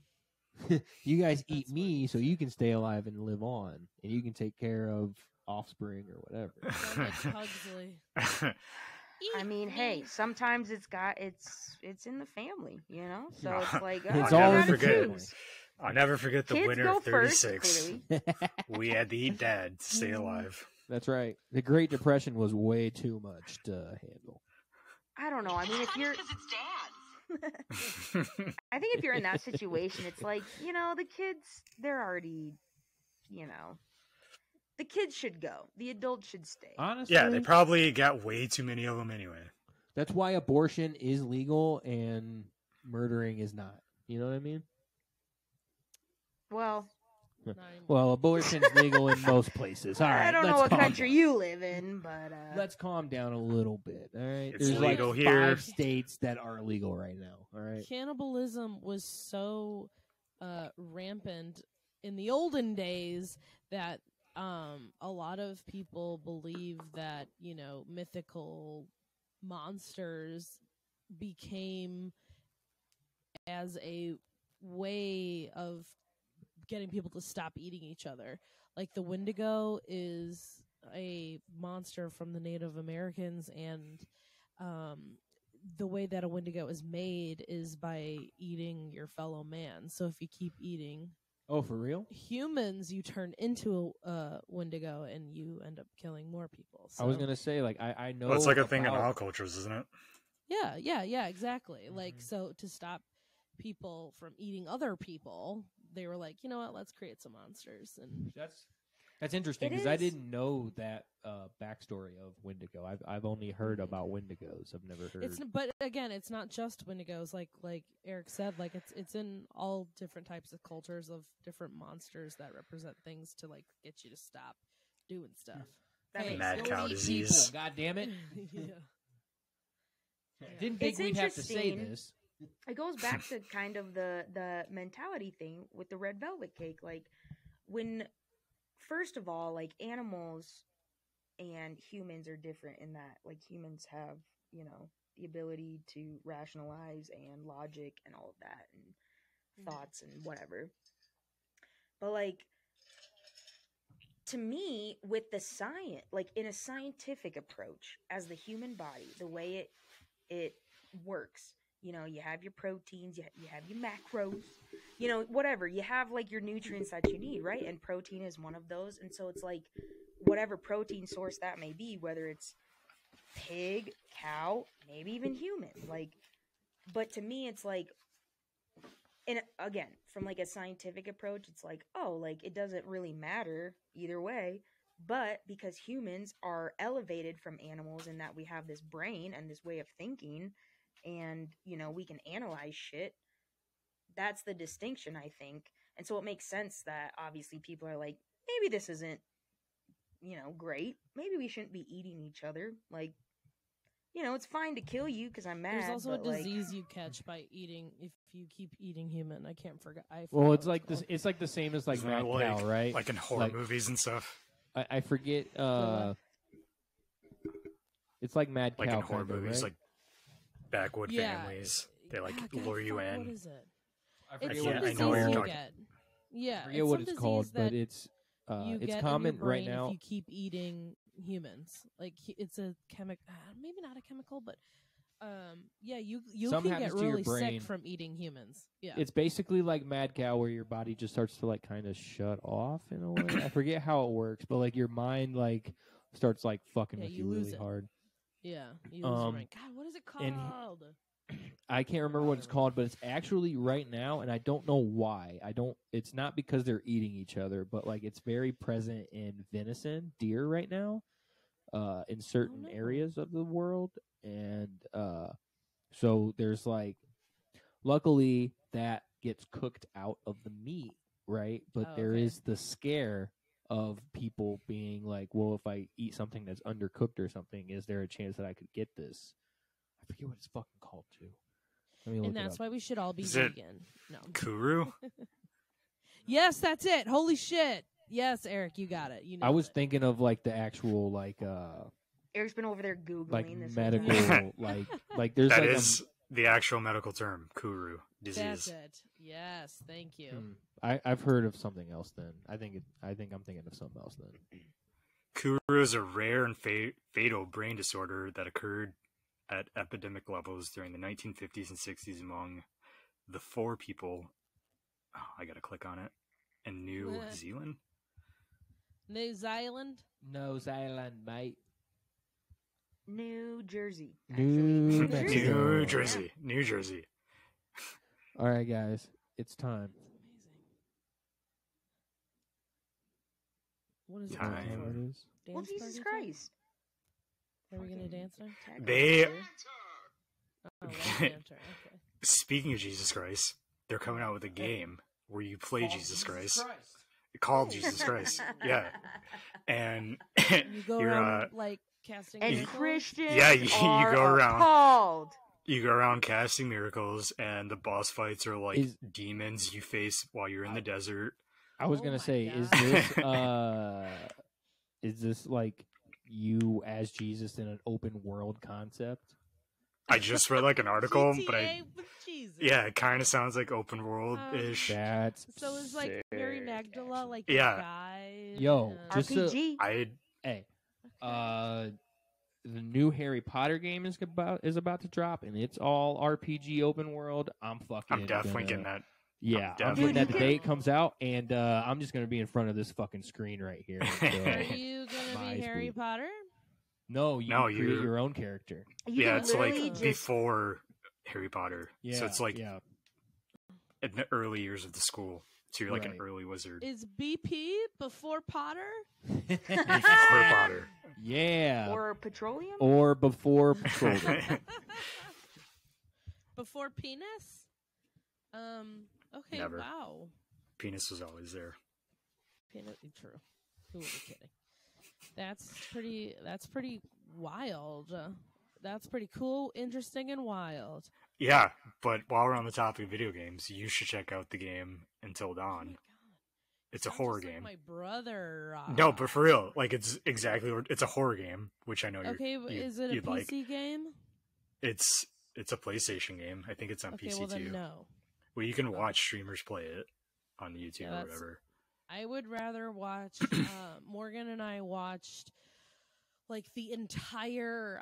You guys eat That's me what so he you can stay alive and live on, and you can take care of offspring or whatever. Sounds like Pugsley. I Eat mean, me. hey, sometimes it's in the family, So it's like, It's you all in gotta the family. choose. I'll never forget the Kids winter go of 36. first, clearly. We had to eat dad to stay alive. That's right. The Great Depression was way too much to handle. I don't know. I mean, if you're, Because it's dad. I think if you're in that situation, it's like, the kids, they're already, the kids should go. The adults should stay. Honestly, Yeah, they probably got way too many of them anyway. that's why abortion is legal and murdering is not. You know what I mean? Well, Not anymore. Well, abortion's legal in most places. All right, I don't know let's what calm country down. you live in, but Let's calm down a little bit. All right, It's there's like legal here. 5 states that are legal right now. All right, Cannibalism was so rampant in the olden days that a lot of people believe that mythical monsters became as a way of getting people to stop eating each other. Like the Wendigo is a monster from the Native Americans, and the way that a Wendigo is made is by eating your fellow man. So if you keep eating oh, for real? humans, you turn into a Wendigo and you end up killing more people. So, I was gonna say, like, I know. Well, it's like a thing in about- all cultures, isn't it? yeah, exactly. Like, so to stop people from eating other people, they were like, you know what, let's create some monsters. And That's interesting It because I is. didn't know that backstory of Wendigo. I've only heard about Wendigos. I've never heard. but again, it's not just Wendigos. Like Eric said, like it's in all different types of cultures of different monsters that represent things to like get you to stop doing stuff. That Hey, makes Mad sense. cow Don't eat disease. people, God damn it! Yeah. Didn't think It's we'd have to say interesting. this. It goes back to kind of the mentality thing with the red velvet cake. Like, when, first of all, like, animals and humans are different in that, like, humans have, the ability to rationalize and logic and all of that and thoughts and whatever. But, like, to me, with the science, like, in a scientific approach, as the human body, the way it works, you have your proteins, you have your macros, whatever. You have, like, your nutrients that you need, right? And protein is one of those. And so it's like, whatever protein source that may be, whether it's pig, cow, maybe even human. Like, but to me, it's like, and again, from like a scientific approach, it's like, oh, like, it doesn't really matter either way. But because humans are elevated from animals in that we have this brain and this way of thinking, and we can analyze shit, that's the distinction, I think. And so it makes sense that obviously people are like, maybe this isn't great, maybe we shouldn't be eating each other. Like, it's fine to kill you because I'm mad. There's also a but, like, disease you catch by eating if you keep eating human. I can't forget. Well, forgot it's what like this. called. It's like the same as like Isn't Mad it Cow, right? Like in horror Like- movies and stuff. I forget. what? It's like Mad Like Cow, in horror kind of, movies, right? like backwood Yeah. families. They like Ah, God, lure you fuck, in. What is it? I It's forget some what I it's disease know what you're you called. talking- get. Yeah, I forget what some it's called, disease but that it's you it's get common in your brain right now. if you keep eating humans. Like it's a chemical, maybe not a chemical, but Yeah, you Something can get happens to your really brain. sick from eating humans. Yeah. It's basically like Mad Cow, where your body just starts to like kind of shut off in a way. I forget how it works, but like your mind like starts like fucking Yeah, with you you lose really it. hard. Yeah, you lose your Um, brain. God, what is it and called? I can't remember what it's called, but it's actually right now, and I don't know why. It's not because they're eating each other, but like it's very present in venison, deer right now, in certain no. areas of the world, and so there's like, luckily that gets cooked out of the meat, right? But Oh, there okay. is the scare of people being like, well, if I eat something that's undercooked or something, is there a chance that I could get this? I forget what it's fucking called too. Let me look And it that's up. why we should all be Is it- vegan. No. Kuru? Yes, that's it. Holy shit. Yes, Eric, you got it. You I nailed was it. thinking of like the actual like Eric's been over there googling like this whole medical time. like there's That like is the actual medical term, Kuru That's disease. it. Yes, thank you. I've heard of something else then. I think I'm thinking of something else then. Kuru is a rare and fatal brain disorder that occurred at epidemic levels during the 1950s and 60s among the four people. Oh, I gotta click on it. In New Zealand? New Zealand. Nose Island, mate. New Jersey. New actually. Mexico. New Jersey. New Jersey. All right, guys, it's time. What is it? Time. called for? It is. Well, Dance Jesus party Christ. time? Are we gonna dance now? Tag They- along here. Oh, let's banter. Okay. Speaking of Jesus Christ, they're coming out with a game where you play Jesus Christ. Called Jesus Christ. Yeah. And You go you're around like casting And miracles? Christians Yeah, you are go around. appalled. you go around casting miracles, and the boss fights are like Is- demons you face while you're in the desert. I was Oh gonna my say, God. is this like you as Jesus in an open world concept? I just read like an article, but GTA with Jesus. yeah, it kind of sounds like open world ish. That's So is like Mary sick, Magdala actually. like Yeah. a guy? Yo, just so- RPG. I Hey, the new Harry Potter game is about to drop, and it's all RPG open world. I'm definitely getting that. Yeah, I'm definitely getting that the getting day it comes out, and I'm just gonna be in front of this fucking screen right here. until Are you gonna my be Harry eyes bleed. Potter? No, you No, create you're- your own character. You Yeah, can it's like literally just before Harry Potter. Yeah, So it's like yeah. in the early years of the school. So you're like an Right. early wizard. Is BP before Potter? Before Potter. Yeah, or petroleum. or before petroleum. Before penis? Okay, Never. wow. Penis was always there. Penis, true. Who would be kidding? That's pretty wild. That's pretty cool, interesting, and wild. Yeah, but while we're on the topic of video games, you should check out the game Until Oh my Dawn. God. It's a Sounds horror just like game. my brother. No, but for real, like it's exactly it's a horror game, which I know Okay, but is it a you'd PC like. game? It's a PlayStation game. I think it's on Okay, PC well too. then no. Well, you can watch streamers play it on YouTube Yeah, or that's- whatever. I would rather watch. Morgan and I watched like the entire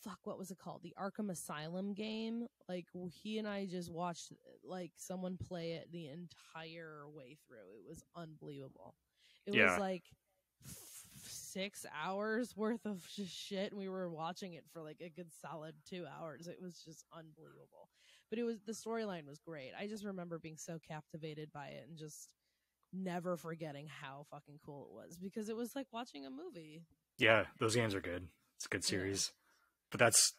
fuck, what was it called? The Arkham Asylum game. Like he and I just watched like someone play it the entire way through. It was unbelievable. It Yeah. was like 6 hours worth of just shit, and we were watching it for like a good solid 2 hours. It was just unbelievable. But the storyline was great. I just remember being so captivated by it and just never forgetting how fucking cool it was, because it was like watching a movie. Yeah, those games are good. It's a good Yeah. series. But that's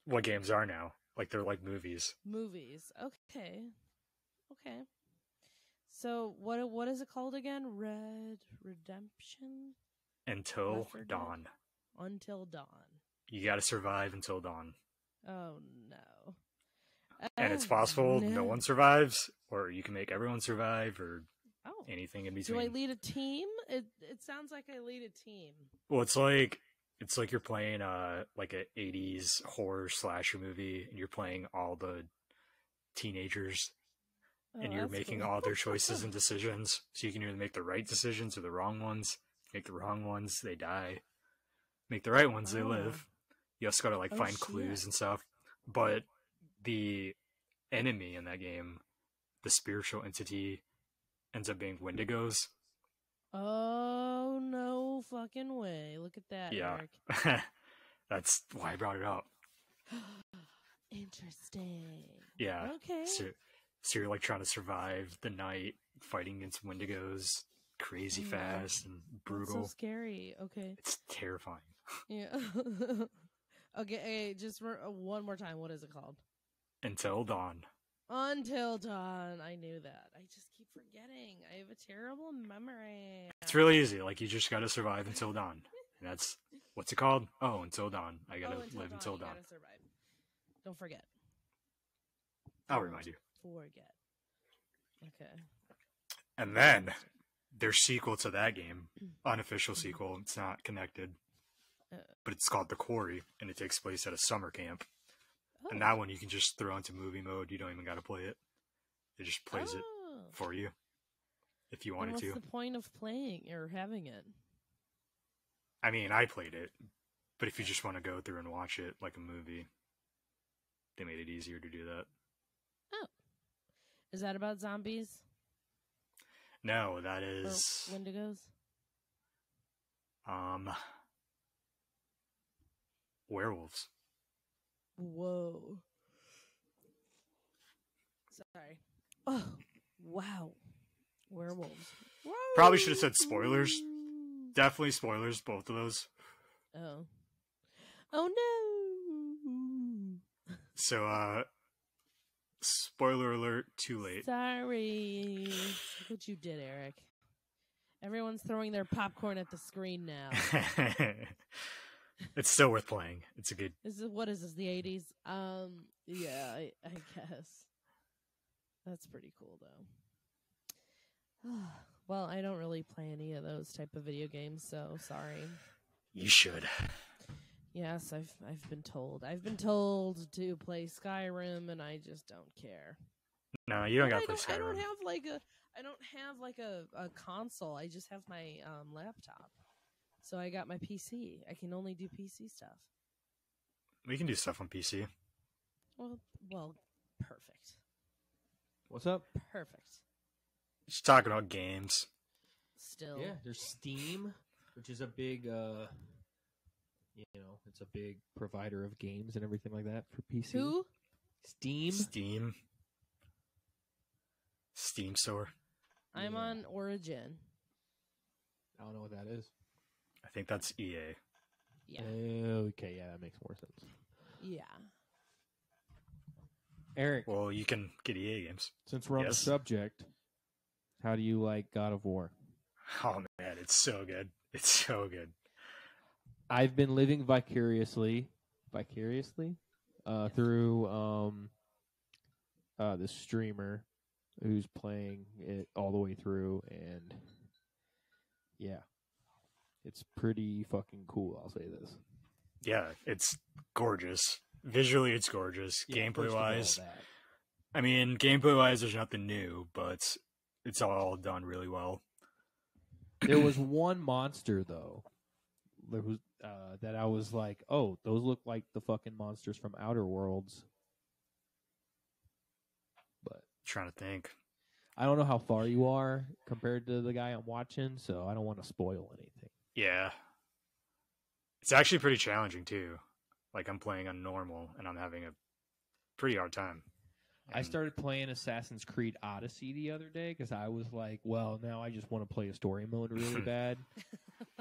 what games are now. Like they're like movies. Movies. Okay. So what is it called again? Red Redemption? Until Left 4 Dead? dawn. Until Dawn. You got to survive until dawn. Oh no. And it's Oh, possible no one survives, or you can make everyone survive, or Oh. anything in Do between. I lead a team? It sounds like I lead a team. Well, it's like you're playing like a 80s horror slasher movie, and you're playing all the teenagers, Oh, and you're that's making cool. all their choices and decisions. So you can either make the right decisions or the wrong ones. Make the wrong ones, they die. Make the right ones, they Oh. live. You also gotta like Oh, find shit. clues and stuff. But the enemy in that game, the spiritual entity, ends up being Wendigos. Oh, no fucking way. Look at that, Yeah. Eric. That's why I brought it up. Interesting. Yeah. Okay. So you're like trying to survive the night fighting against Wendigos, crazy Oh, fast and That's brutal. so scary. Okay. It's terrifying. Yeah. Okay, hey, just one more time. What is it called? Until Dawn. Until Dawn. I knew that. I just keep forgetting. I have a terrible memory. It's really easy. Like you just gotta survive until dawn. And that's what's it called? Oh, until dawn. I gotta live until you dawn. gotta survive. Don't forget. I'll remind you. Forget. Okay. And then there's sequel to that game, unofficial sequel. It's not connected, but it's called The Quarry, and it takes place at a summer camp. Oh. And that one you can just throw into movie mode. You don't even gotta play it. It just plays it for you if you Then wanted what's to. the point of playing or having it? I mean, I played it, but if you just want to go through and watch it like a movie, they made it easier to do that. Oh. Is that about zombies? No, that Or is Wendigos? werewolves. Whoa. Sorry. Oh, wow. Werewolves. Probably should have said spoilers. Definitely spoilers, both of those. Oh. Oh no. So, spoiler alert, too late. Sorry. Look what you did, Eric. Everyone's throwing their popcorn at the screen now. It's still worth playing. It's a good. What is this, the 80s? Yeah, I guess. That's pretty cool, though. Well, I don't really play any of those type of video games, so sorry. You should. Yes, I've been told. I've been told to play Skyrim, and I just don't care. No, you don't But gotta play Skyrim. I don't have like a console. I just have my laptop. So I got my PC. I can only do PC stuff. We can do stuff on PC. Well, perfect. What's up? Perfect. Just talking about games. Still. Yeah, there's Steam, which is a big, it's a big provider of games and everything like that for PC. Who? Steam. Steam store. I'm Yeah. on Origin. I don't know what that is. I think that's EA. Yeah. Okay, yeah, that makes more sense. Yeah. Eric, Well, you can get EA games. since we're on the Yes. subject, how do you like God of War? Oh man, it's so good. It's so good. I've been living vicariously through this streamer who's playing it all the way through, and yeah, it's pretty fucking cool. I'll say this. Yeah, it's gorgeous. Visually, it's gorgeous. Yeah, Gameplay first of all, wise, that. I mean, gameplay wise, there's nothing new, but it's all done really well. There was one monster though. There was that I was like, oh, those look like the fucking monsters from Outer Worlds. But Trying to think. I don't know how far you are compared to the guy I'm watching, so I don't want to spoil anything. Yeah. It's actually pretty challenging too. Like I'm playing on normal and I'm having a pretty hard time. I And- started playing Assassin's Creed Odyssey the other day because I was like, well, now I just want to play a story mode really bad.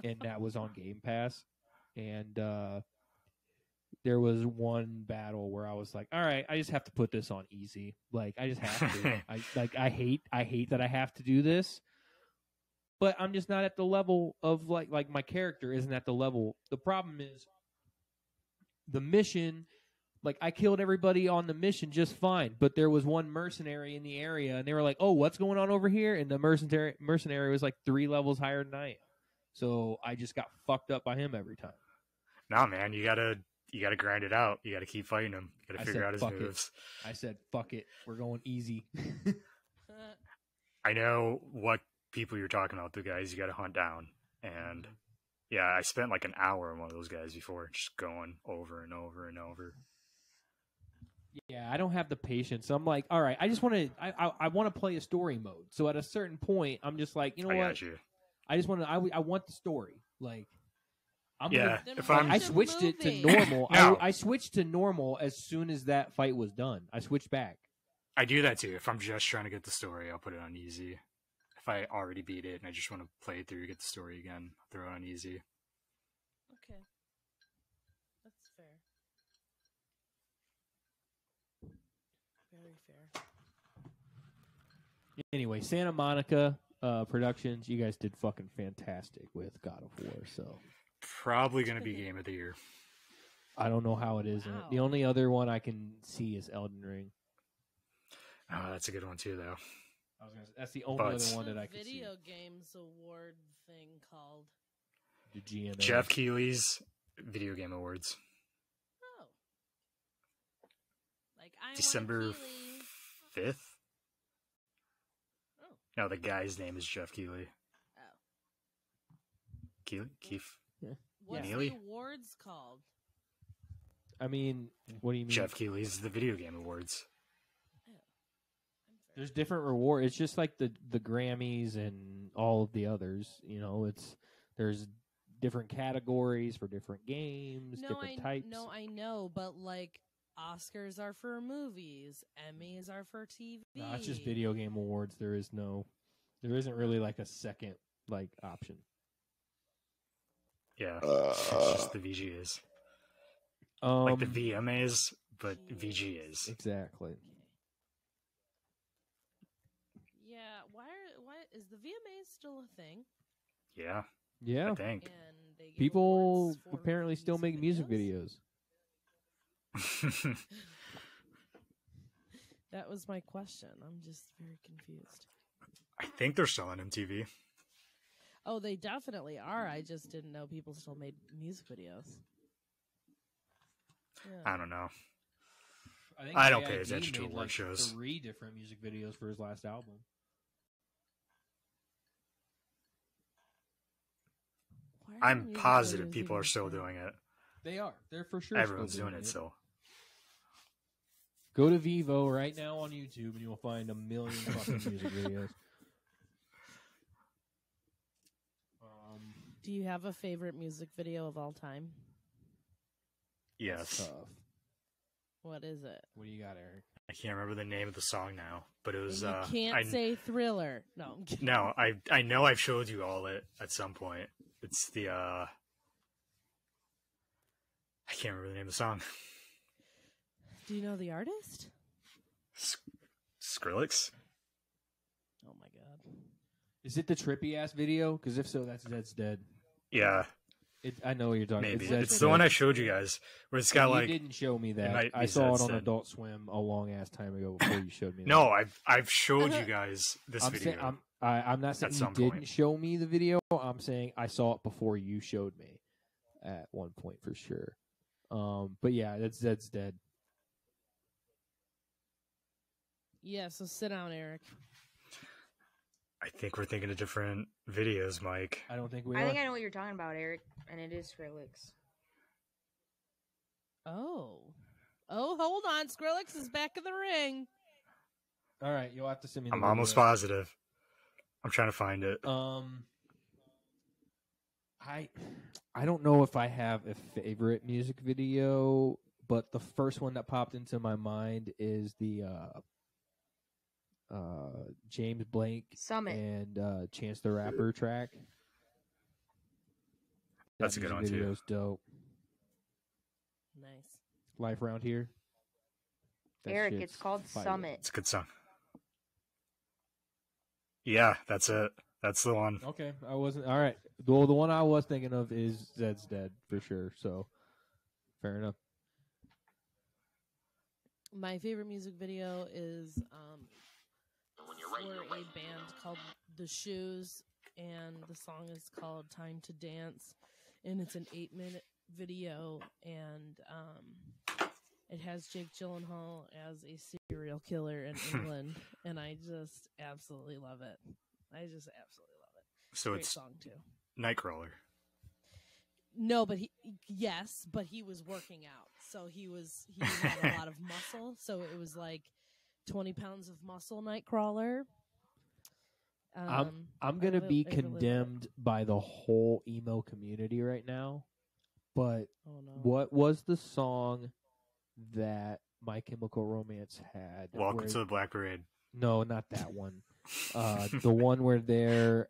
And that was on Game Pass. And there was one battle where I was like, all right, I just have to put this on easy. Like, I just have to. I hate that I have to do this. But I'm just not at the level of, like my character isn't at the level. The problem is the mission. Like, I killed everybody on the mission just fine, but there was one mercenary in the area, and they were like, oh, what's going on over here? And the mercenary was like 3 levels higher than I am. So I just got fucked up by him every time. Nah, man, you gotta grind it out. You gotta keep fighting him. You gotta I figure said, out his "Fuck it." moves. I said, fuck it. We're going easy. I know what people you're talking about, the guys you gotta hunt down. And Yeah, I spent like an hour on one of those guys before, just going over and over and over. Yeah, I don't have the patience. I'm like, all right, I just want to. I want to play a story mode. So at a certain point, I'm just like, you know I what? got you. I just want to. I want the story. Like, I'm Yeah, gonna. Then if watch I'm- I a switched it to movie. normal. No. I switched to normal as soon as that fight was done. I switched back. I do that too. If I'm just trying to get the story, I'll put it on easy. If I already beat it and I just want to play it through, get the story again, I'll throw it on easy. Okay. That's fair. Very fair. Anyway, Santa Monica Productions, you guys did fucking fantastic with God of War. So Probably going to be game of the year. I don't know how it isn't. Wow. The only other one I can see is Elden Ring. Oh, that's a good one too, though. I was gonna say, that's the only But- other one The that I can see. video games award thing called. The GMA. Jeff Keighley's Video Game Awards. Oh. Like I want December Keeley. 5th? Oh. No, the guy's name is Jeff Keighley. Oh. Keighley? Keith? What's Neely? the awards called? I mean, what do you mean? Jeff Keighley's the Video Game Awards. There's different reward. It's just like the Grammys and all of the others. You know, there's different categories for different games, different types. No, I know, but like Oscars are for movies, Emmys are for TV. No, it's just video game awards. There isn't really like a second like option. Yeah. It's just the VGAs. Like the VMAs, but VGAs. Exactly. Yeah, why is the VMA still a thing? Yeah, Yeah. I think. And they give People awards for apparently still make music videos. That was my question. I'm just very confused. I think they're still on MTV. Oh, they definitely are. I just didn't know people still made music videos. Yeah. I don't know. think I don't JID pay attention to made, award like, shows. 3 different music videos for his last album. Why are I'm music positive videos people are even still a thing? doing it. They are. They're for sure. Everyone's still doing it still. Go to Vivo right now on YouTube, and you'll find a million fucking music videos. Do you have a favorite music video of all time? Yes. Tough. What is it? What do you got, Eric? I can't remember the name of the song now, but it was. You can't say Thriller. No, I'm kidding. No, I know I've showed you all it at some point. It's the I can't remember the name of the song. Do you know the artist? Skrillex? Oh my god. Is it the trippy ass video? Because if so, that's Dead. Yeah, I know what you're talking. maybe. It's It's the one I showed you guys, where it's got you like. didn't show me that. might be I saw it Zed's on Dead. Adult Swim a long ass time ago before you showed me. That. No, I've showed you guys this I'm video. saying I'm not saying At you some didn't point. show me the video. I'm saying I saw it before you showed me at one point for sure. But yeah, that's Dead. Yeah, so sit down, Eric. I think we're thinking of different videos, Mike. I don't think we I are. think I know what you're talking about, Eric, and it is Skrillex. Oh. Oh, hold on. Skrillex is back in the ring. All right, you'll have to send me. The I'm almost video. positive. I'm trying to find it. I don't know if I have a favorite music video, but the first one that popped into my mind is the James Blake Summit. and Chance the Rapper track. That's a good music one, too. video's dope. Nice. Life Around Here. That Eric, shit's it's called fire. Summit. It's a good song. Yeah, that's it. That's the one. Okay, I wasn't all right. Well, the one I was thinking of is Zed's Dead for sure. So, fair enough. My favorite music video is for a band called The Shoes, and the song is called Time to Dance, and it's an 8-minute video, and it has Jake Gyllenhaal as a serial killer in England, and I just absolutely love it. I just absolutely love it. So Great it's song too. Nightcrawler. No, but he was working out, so he had a lot of muscle. So it was like 20 pounds of muscle, Nightcrawler. I'm gonna be condemned by the whole emo community right now, but what was the song that My Chemical Romance had? Welcome to the Black Parade. No, not that one. The one where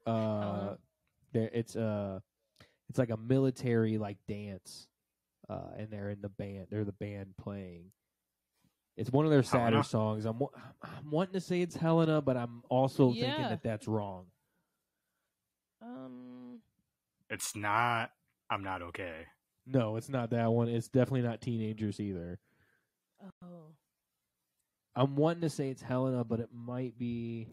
it's like a military like dance, and they're in the band. They're the band playing. It's one of their sadder songs. I'm wanting to say it's Helena, but I'm also thinking that that's wrong. It's not. I'm Not Okay. No, it's not that one. It's definitely not Teenagers either. Oh. I'm wanting to say it's Helena, but it might be.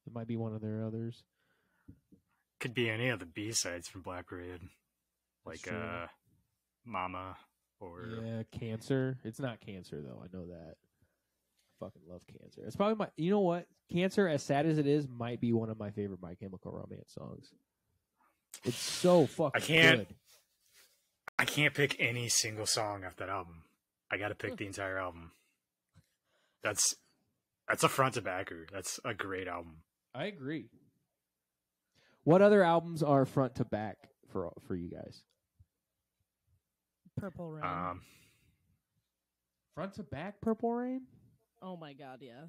It might be one of their others. Could be any of the B-sides from Black Parade, like Mama. Or Cancer. It's not Cancer though. I know that. I fucking love Cancer. It's probably my. You know what? Cancer, as sad as it is, might be one of my favorite My Chemical Romance songs. It's so fucking good. I can't pick any single song off that album. I got to pick the entire album. That's a front to backer. That's a great album. I agree. What other albums are front to back for you guys? Purple Rain. Front to back Purple Rain? Oh my god, yeah.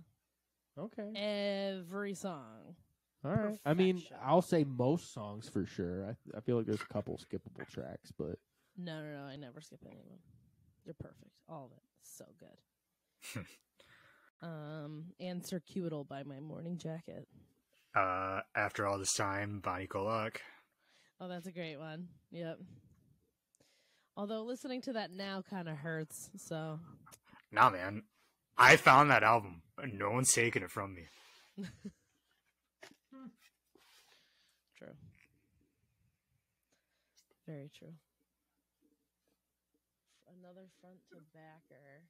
Okay. Every song. All right. Perfection. I mean, I'll say most songs for sure. I feel like there's a couple skippable tracks, but No, I never skip any of them. They're perfect. All of it. So good. And Circuital by My Morning Jacket. After All This Time, Bonnie Colac. Oh, that's a great one. Yep. Although listening to that now kind of hurts, so. Nah, man. I found that album, and no one's taking it from me. True. Very true. Another front to backer.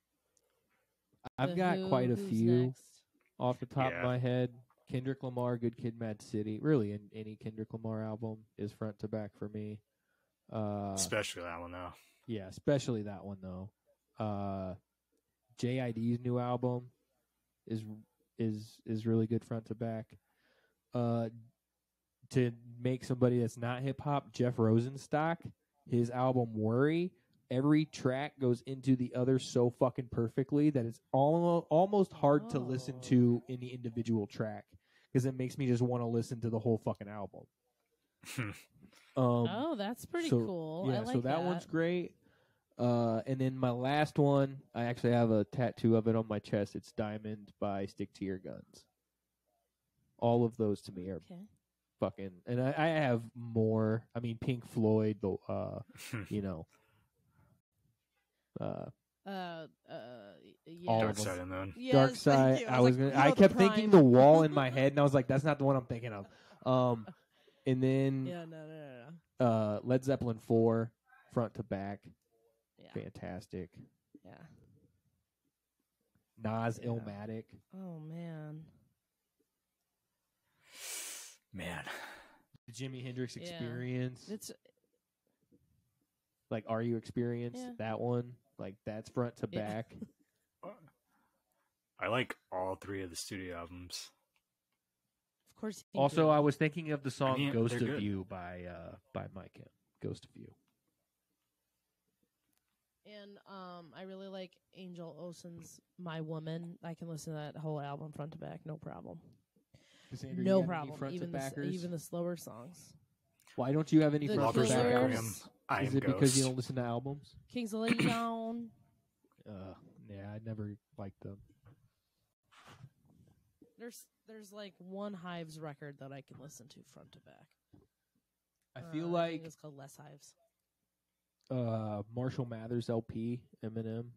I've got quite a few off the top of my head. Kendrick Lamar, Good Kid, Mad City. Really, any Kendrick Lamar album is front to back for me. Especially that one, though. Yeah, especially that one, though. JID's new album is really good front to back. To make somebody that's not hip hop, Jeff Rosenstock, his album Worry, every track goes into the other so fucking perfectly that it's almost hard to listen to in the individual track because it makes me just want to listen to the whole fucking album. That's pretty cool. Yeah, I like so that one's great. And then my last one, I actually have a tattoo of it on my chest. It's Diamond by Stick to Your Guns. All of those to me are fucking, and I have more. I mean, Pink Floyd, you know. Yeah. Dark Side of the Moon. Yes, Dark Side. I kept thinking The Wall in my head, and I was like, that's not the one I'm thinking of. And then no. Led Zeppelin 4, front to back. Yeah. Fantastic. Yeah. Nas Illmatic. Oh man. The Jimi Hendrix Experience. It's like Are You Experienced? That one. Like that's front to back. I like all three of the studio albums. Of course. Also, I was thinking of the song "Ghost of good. You" by Mike. Ghost of You. And I really like Angel Olsen's "My Woman." I can listen to that whole album front to back, no problem. Cassandra, no problem. Even the slower songs. Why don't you have any front to backers? Is it because you don't listen to albums? Kings of Leon. Yeah, I never liked them. There's like one Hives record that I can listen to front to back. I feel like I think it's called Less Hives. Marshall Mathers LP, Eminem.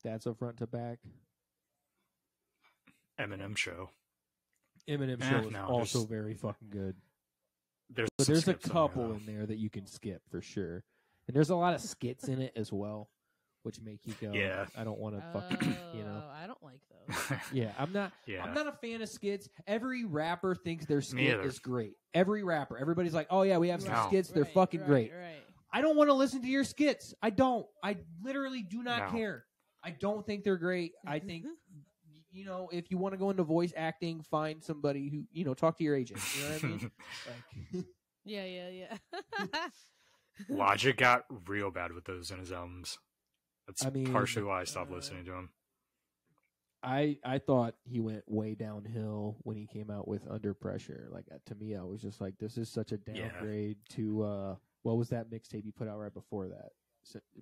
That's a front to back. Eminem Show. Eminem Show is also very fucking good. There's a couple in there that you can skip for sure. And there's a lot of skits in it as well. which make you go, Yeah. I don't want to fucking, you know. I don't like those. Yeah, I'm not Yeah. a fan of skits. Every rapper thinks their Me skit either. is great. Every rapper. Everybody's like, "Oh yeah, we have some No. skits. They're fucking great." Right. I don't want to listen to your skits. I don't. I literally do not No. care. I don't think they're great. I think you know, if you want to go into voice acting, find somebody who, you know, talk to your agent. You know what I mean? Like, Yeah. Logic got real bad with those in his albums. That's I mean, partially why I stopped listening to him. I thought he went way downhill when he came out with Under Pressure. Like to me, I was just like, this is such a Yeah. downgrade to what was that mixtape he put out right before that?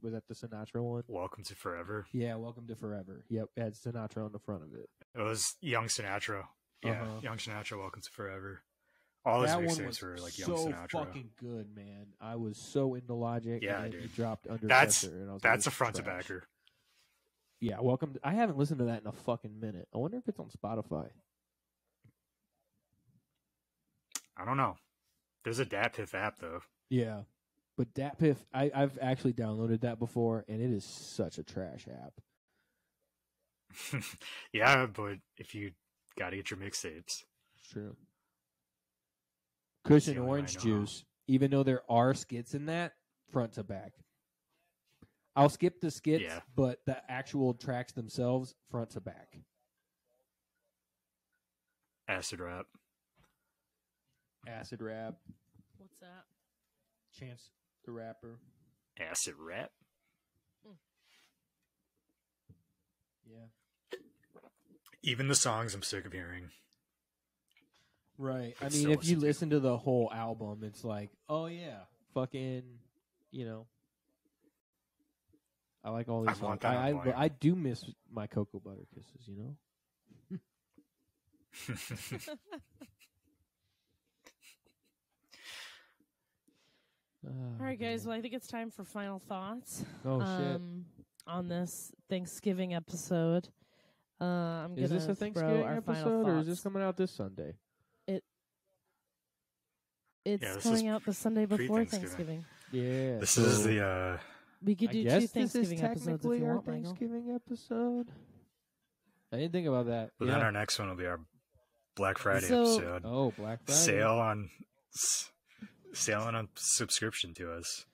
Was that the Sinatra one? Welcome to Forever. Yeah, Welcome to Forever. Yep, it had Sinatra on the front of it. It was Young Sinatra. Yeah, Uh-huh. Young Sinatra, Welcome to Forever. All his That one mixtapes was were like Young so Sinatra. fucking good, man. I was so into Logic. Yeah, and then he dude. dropped Under That's Pressure, and I was like, that's this a is front to trash. backer. Yeah, Welcome. I haven't listened to that in a fucking minute. I wonder if it's on Spotify. I don't know. There's a DatPiff app though. Yeah, but DatPiff, I've actually downloaded that before, and it is such a trash app. Yeah, but if you got to get your mixtapes. It's true. the Cushion only way Orange I know how. Juice, even though there are skits in that, front to back. I'll skip the skits, Yeah. but the actual tracks themselves, front to back. Acid Rap. Acid Rap, What's that? Chance the Rapper. Acid Rap? Yeah. Even the songs I'm sick of hearing. Right. I It's mean, so if you listen to. listen to the whole album, it's like, oh yeah, fucking, you know. I like all these I songs. want that on volume. I do miss my Cocoa Butter Kisses, you know. All right, guys. Well, I think it's time for final thoughts. Oh shit! On this Thanksgiving episode. I'm Is gonna this a throw Thanksgiving our final episode, or is this thoughts. coming out this Sunday? It's Yeah, this coming is out the Sunday before pre-Thanksgiving. Thanksgiving. Yeah. This so is the We could I do guess two Thanksgiving this is episodes if technically you our want, Michael. Thanksgiving episode. I didn't think about that. but yeah. then our next one will be our Black Friday So- episode. Oh, Black Friday. Sale on a subscription to us.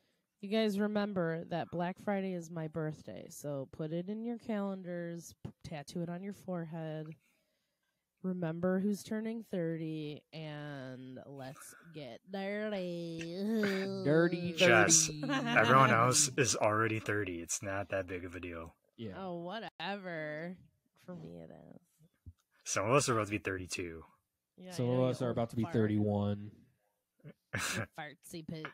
You guys remember that Black Friday is my birthday, so put it in your calendars, tattoo it on your forehead. Remember who's turning 30, and let's get dirty. Dirty, Jess, dirty. everyone else is already 30. It's not that big of a deal. Yeah. Oh, whatever. For me, it is. Some of us are about to be 32. Yeah, Some you of know, us you are old about to be fart. 31. You fartsy poops.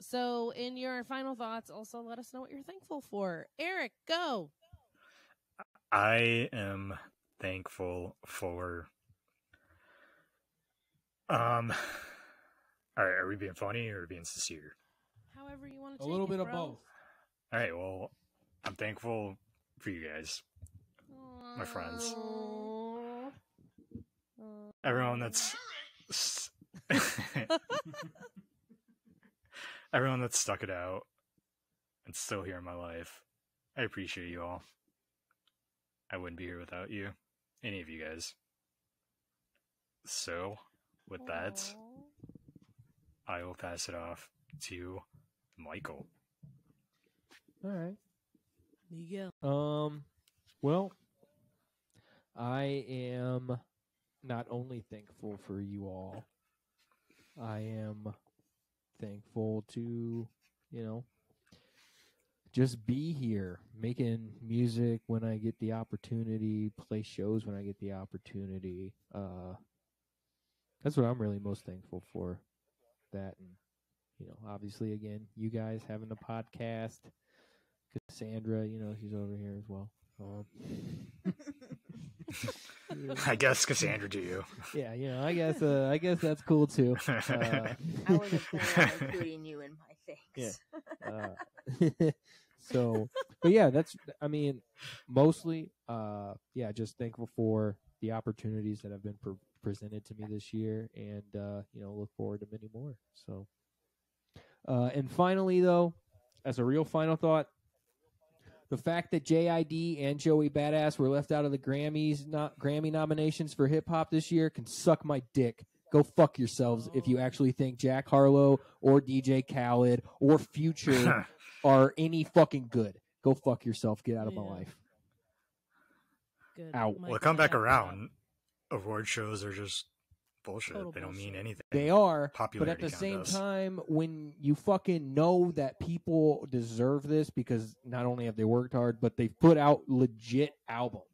So in your final thoughts, also let us know what you're thankful for. Eric, go. I am thankful for. All right, are we being funny or being sincere? However you want to A take little it, bit of bro. both. All right, well, I'm thankful for you guys, my friends. Everyone that's everyone that's stuck it out and still here in my life. I appreciate you all. I wouldn't be here without you, any of you guys. So, with that, I will pass it off to Michael. All right. Miguel. Well, I am not only thankful for you all, I am thankful to, you know, just be here making music when I get the opportunity, play shows when I get the opportunity. That's what I'm really most thankful for. That, and, you know, obviously, again, you guys having a podcast. Cassandra, you know, she's over here as well. I guess Cassandra to you. Yeah, you know, I guess that's cool too. I wasn't planning on including you in my things. So, but yeah, I mean, mostly, just thankful for the opportunities that have been presented to me this year, and you know, look forward to many more. So, and finally, though, as a real final thought, The fact that JID and Joey Badass were left out of the Grammy nominations for hip hop this year can suck my dick. Go fuck yourselves if you actually think Jack Harlow or DJ Khaled or Future are any fucking good. Go fuck yourself. Get out of my life. Good. Out. Well, come back around. Award shows are just bullshit. Total they don't mean bullshit. anything. They are, but at Popularity the same contests. time, when you fucking know that people deserve this because not only have they worked hard, but they've put out legit albums.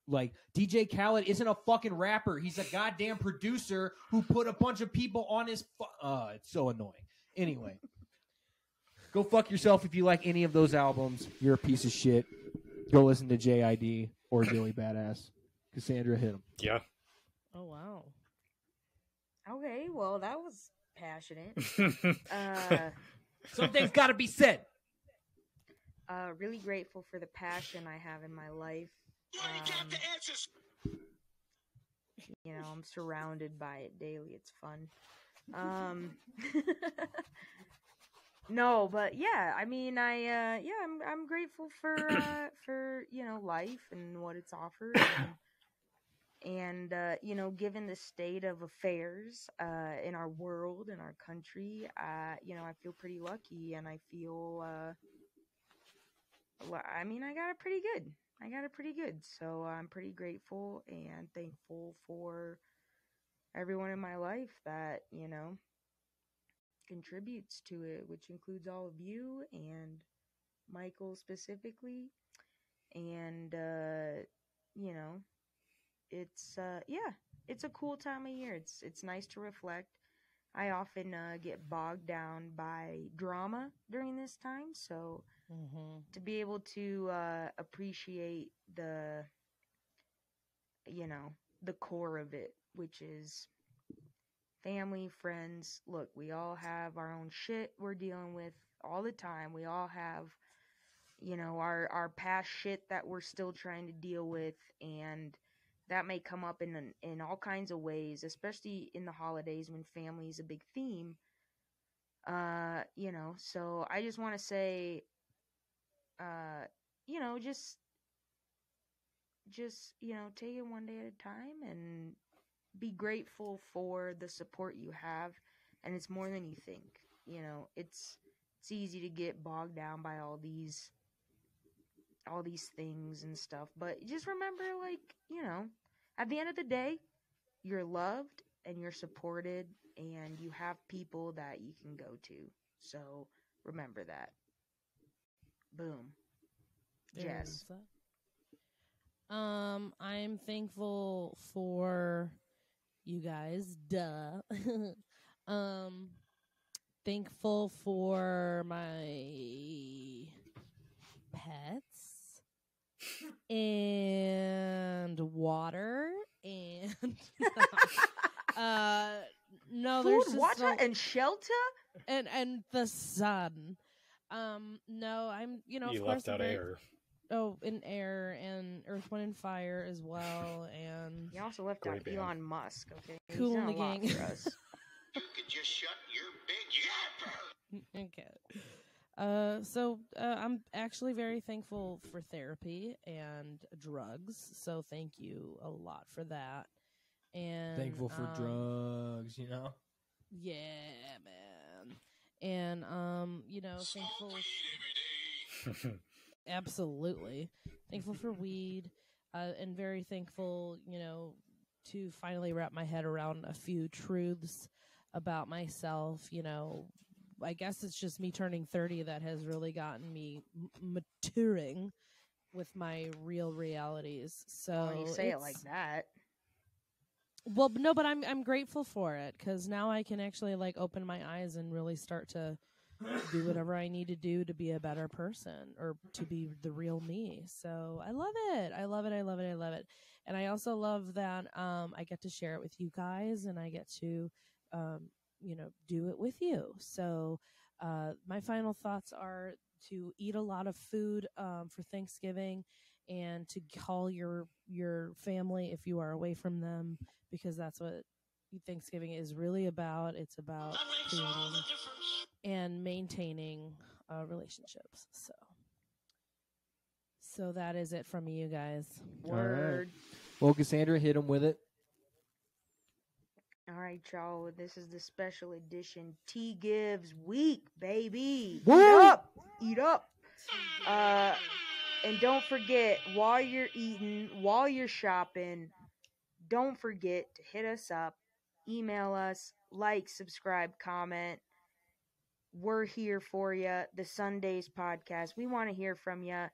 Like, DJ Khaled isn't a fucking rapper. He's a goddamn producer who put a bunch of people on his... it's so annoying. Anyway. Go fuck yourself if you like any of those albums. You're a piece of shit. Go listen to JID or Joey Badass. Cassandra, hit him. Yeah. Oh, wow. Okay, well, that was passionate. Something's got to be said. Really grateful for the passion I have in my life. You know, I'm surrounded by it daily. It's fun. No, but yeah, I mean, I'm grateful for you know, life and what it's offered, and you know, given the state of affairs in our world, in our country, you know, I feel pretty lucky, and I feel, I mean, I got it pretty good. So I'm pretty grateful and thankful for everyone in my life that, you know, contributes to it, which includes all of you and Michael specifically. And you know, it's it's a cool time of year. It's nice to reflect. I often get bogged down by drama during this time, so to be able to appreciate the, you know, the core of it, which is family, friends. Look, we all have our own shit we're dealing with all the time. We all have, you know, our past shit that we're still trying to deal with, and that may come up in all kinds of ways, especially in the holidays when family is a big theme. You know, so I just want to say, you know, just you know, take it one day at a time and be grateful for the support you have, and it's more than you think. You know, it's easy to get bogged down by all these things and stuff, but just remember, like, you know, at the end of the day, you're loved and you're supported, and you have people that you can go to. So remember that. Boom. Jess. I'm thankful for you guys. Duh. Thankful for my pets and water and no, Food, there's just water, and shelter. and the sun. No, I'm, you know, You of course left out I'm very- air. Oh, in air and Earth, Wind, and Fire as well, and You also left Great out band. Elon Musk. Okay, Cool he's done in a the lot gang. for us. You could just shut your big yapper. okay. So I'm actually very thankful for therapy and drugs. So thank you a lot for that. And Thankful for drugs, you know? yeah, man. And you know, thankful. Absolutely. Thankful for weed, and very thankful, you know, to finally wrap my head around a few truths about myself. You know, I guess it's just me turning 30 that has really gotten me maturing with my real realities. So Oh, you say it like that. Well, no, but I'm grateful for it, because now I can actually, like, open my eyes and really start to do whatever I need to do to be a better person, or to be the real me. So I love it. I love it. I love it. I love it. And I also love that I get to share it with you guys, and I get to, you know, do it with you. So my final thoughts are to eat a lot of food for Thanksgiving, and to call your family if you are away from them, because that's what Thanksgiving is really about. It's about That makes all creating the difference. and maintaining relationships. So So that is it from you guys. right. Word. Well, Cassandra, hit him with it. All right, y'all. This is the special edition T Gives Week, baby. Woo! Eat up. Eat up. And don't forget, while you're eating, while you're shopping, don't forget to hit us up, email us, like, subscribe, comment. We're here for you. The Sundays Podcast. We want to hear from you.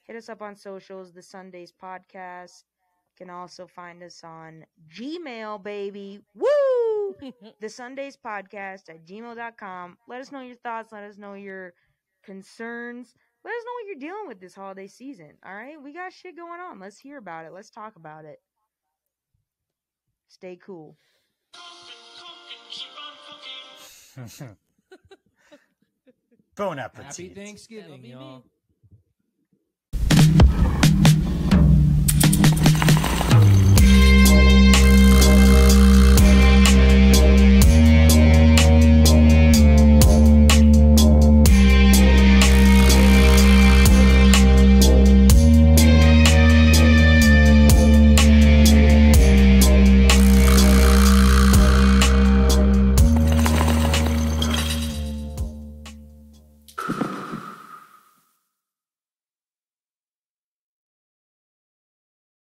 Hit us up on socials, The Sundays Podcast. You can also find us on Gmail, baby. Woo! The Sundays Podcast at gmail.com. Let us know your thoughts. Let us know your concerns. Let us know what you're dealing with this holiday season. All right? We got shit going on. Let's hear about it. Let's talk about it. Stay cool. Bon Happy appetit. Thanksgiving, That'll be y'all. me.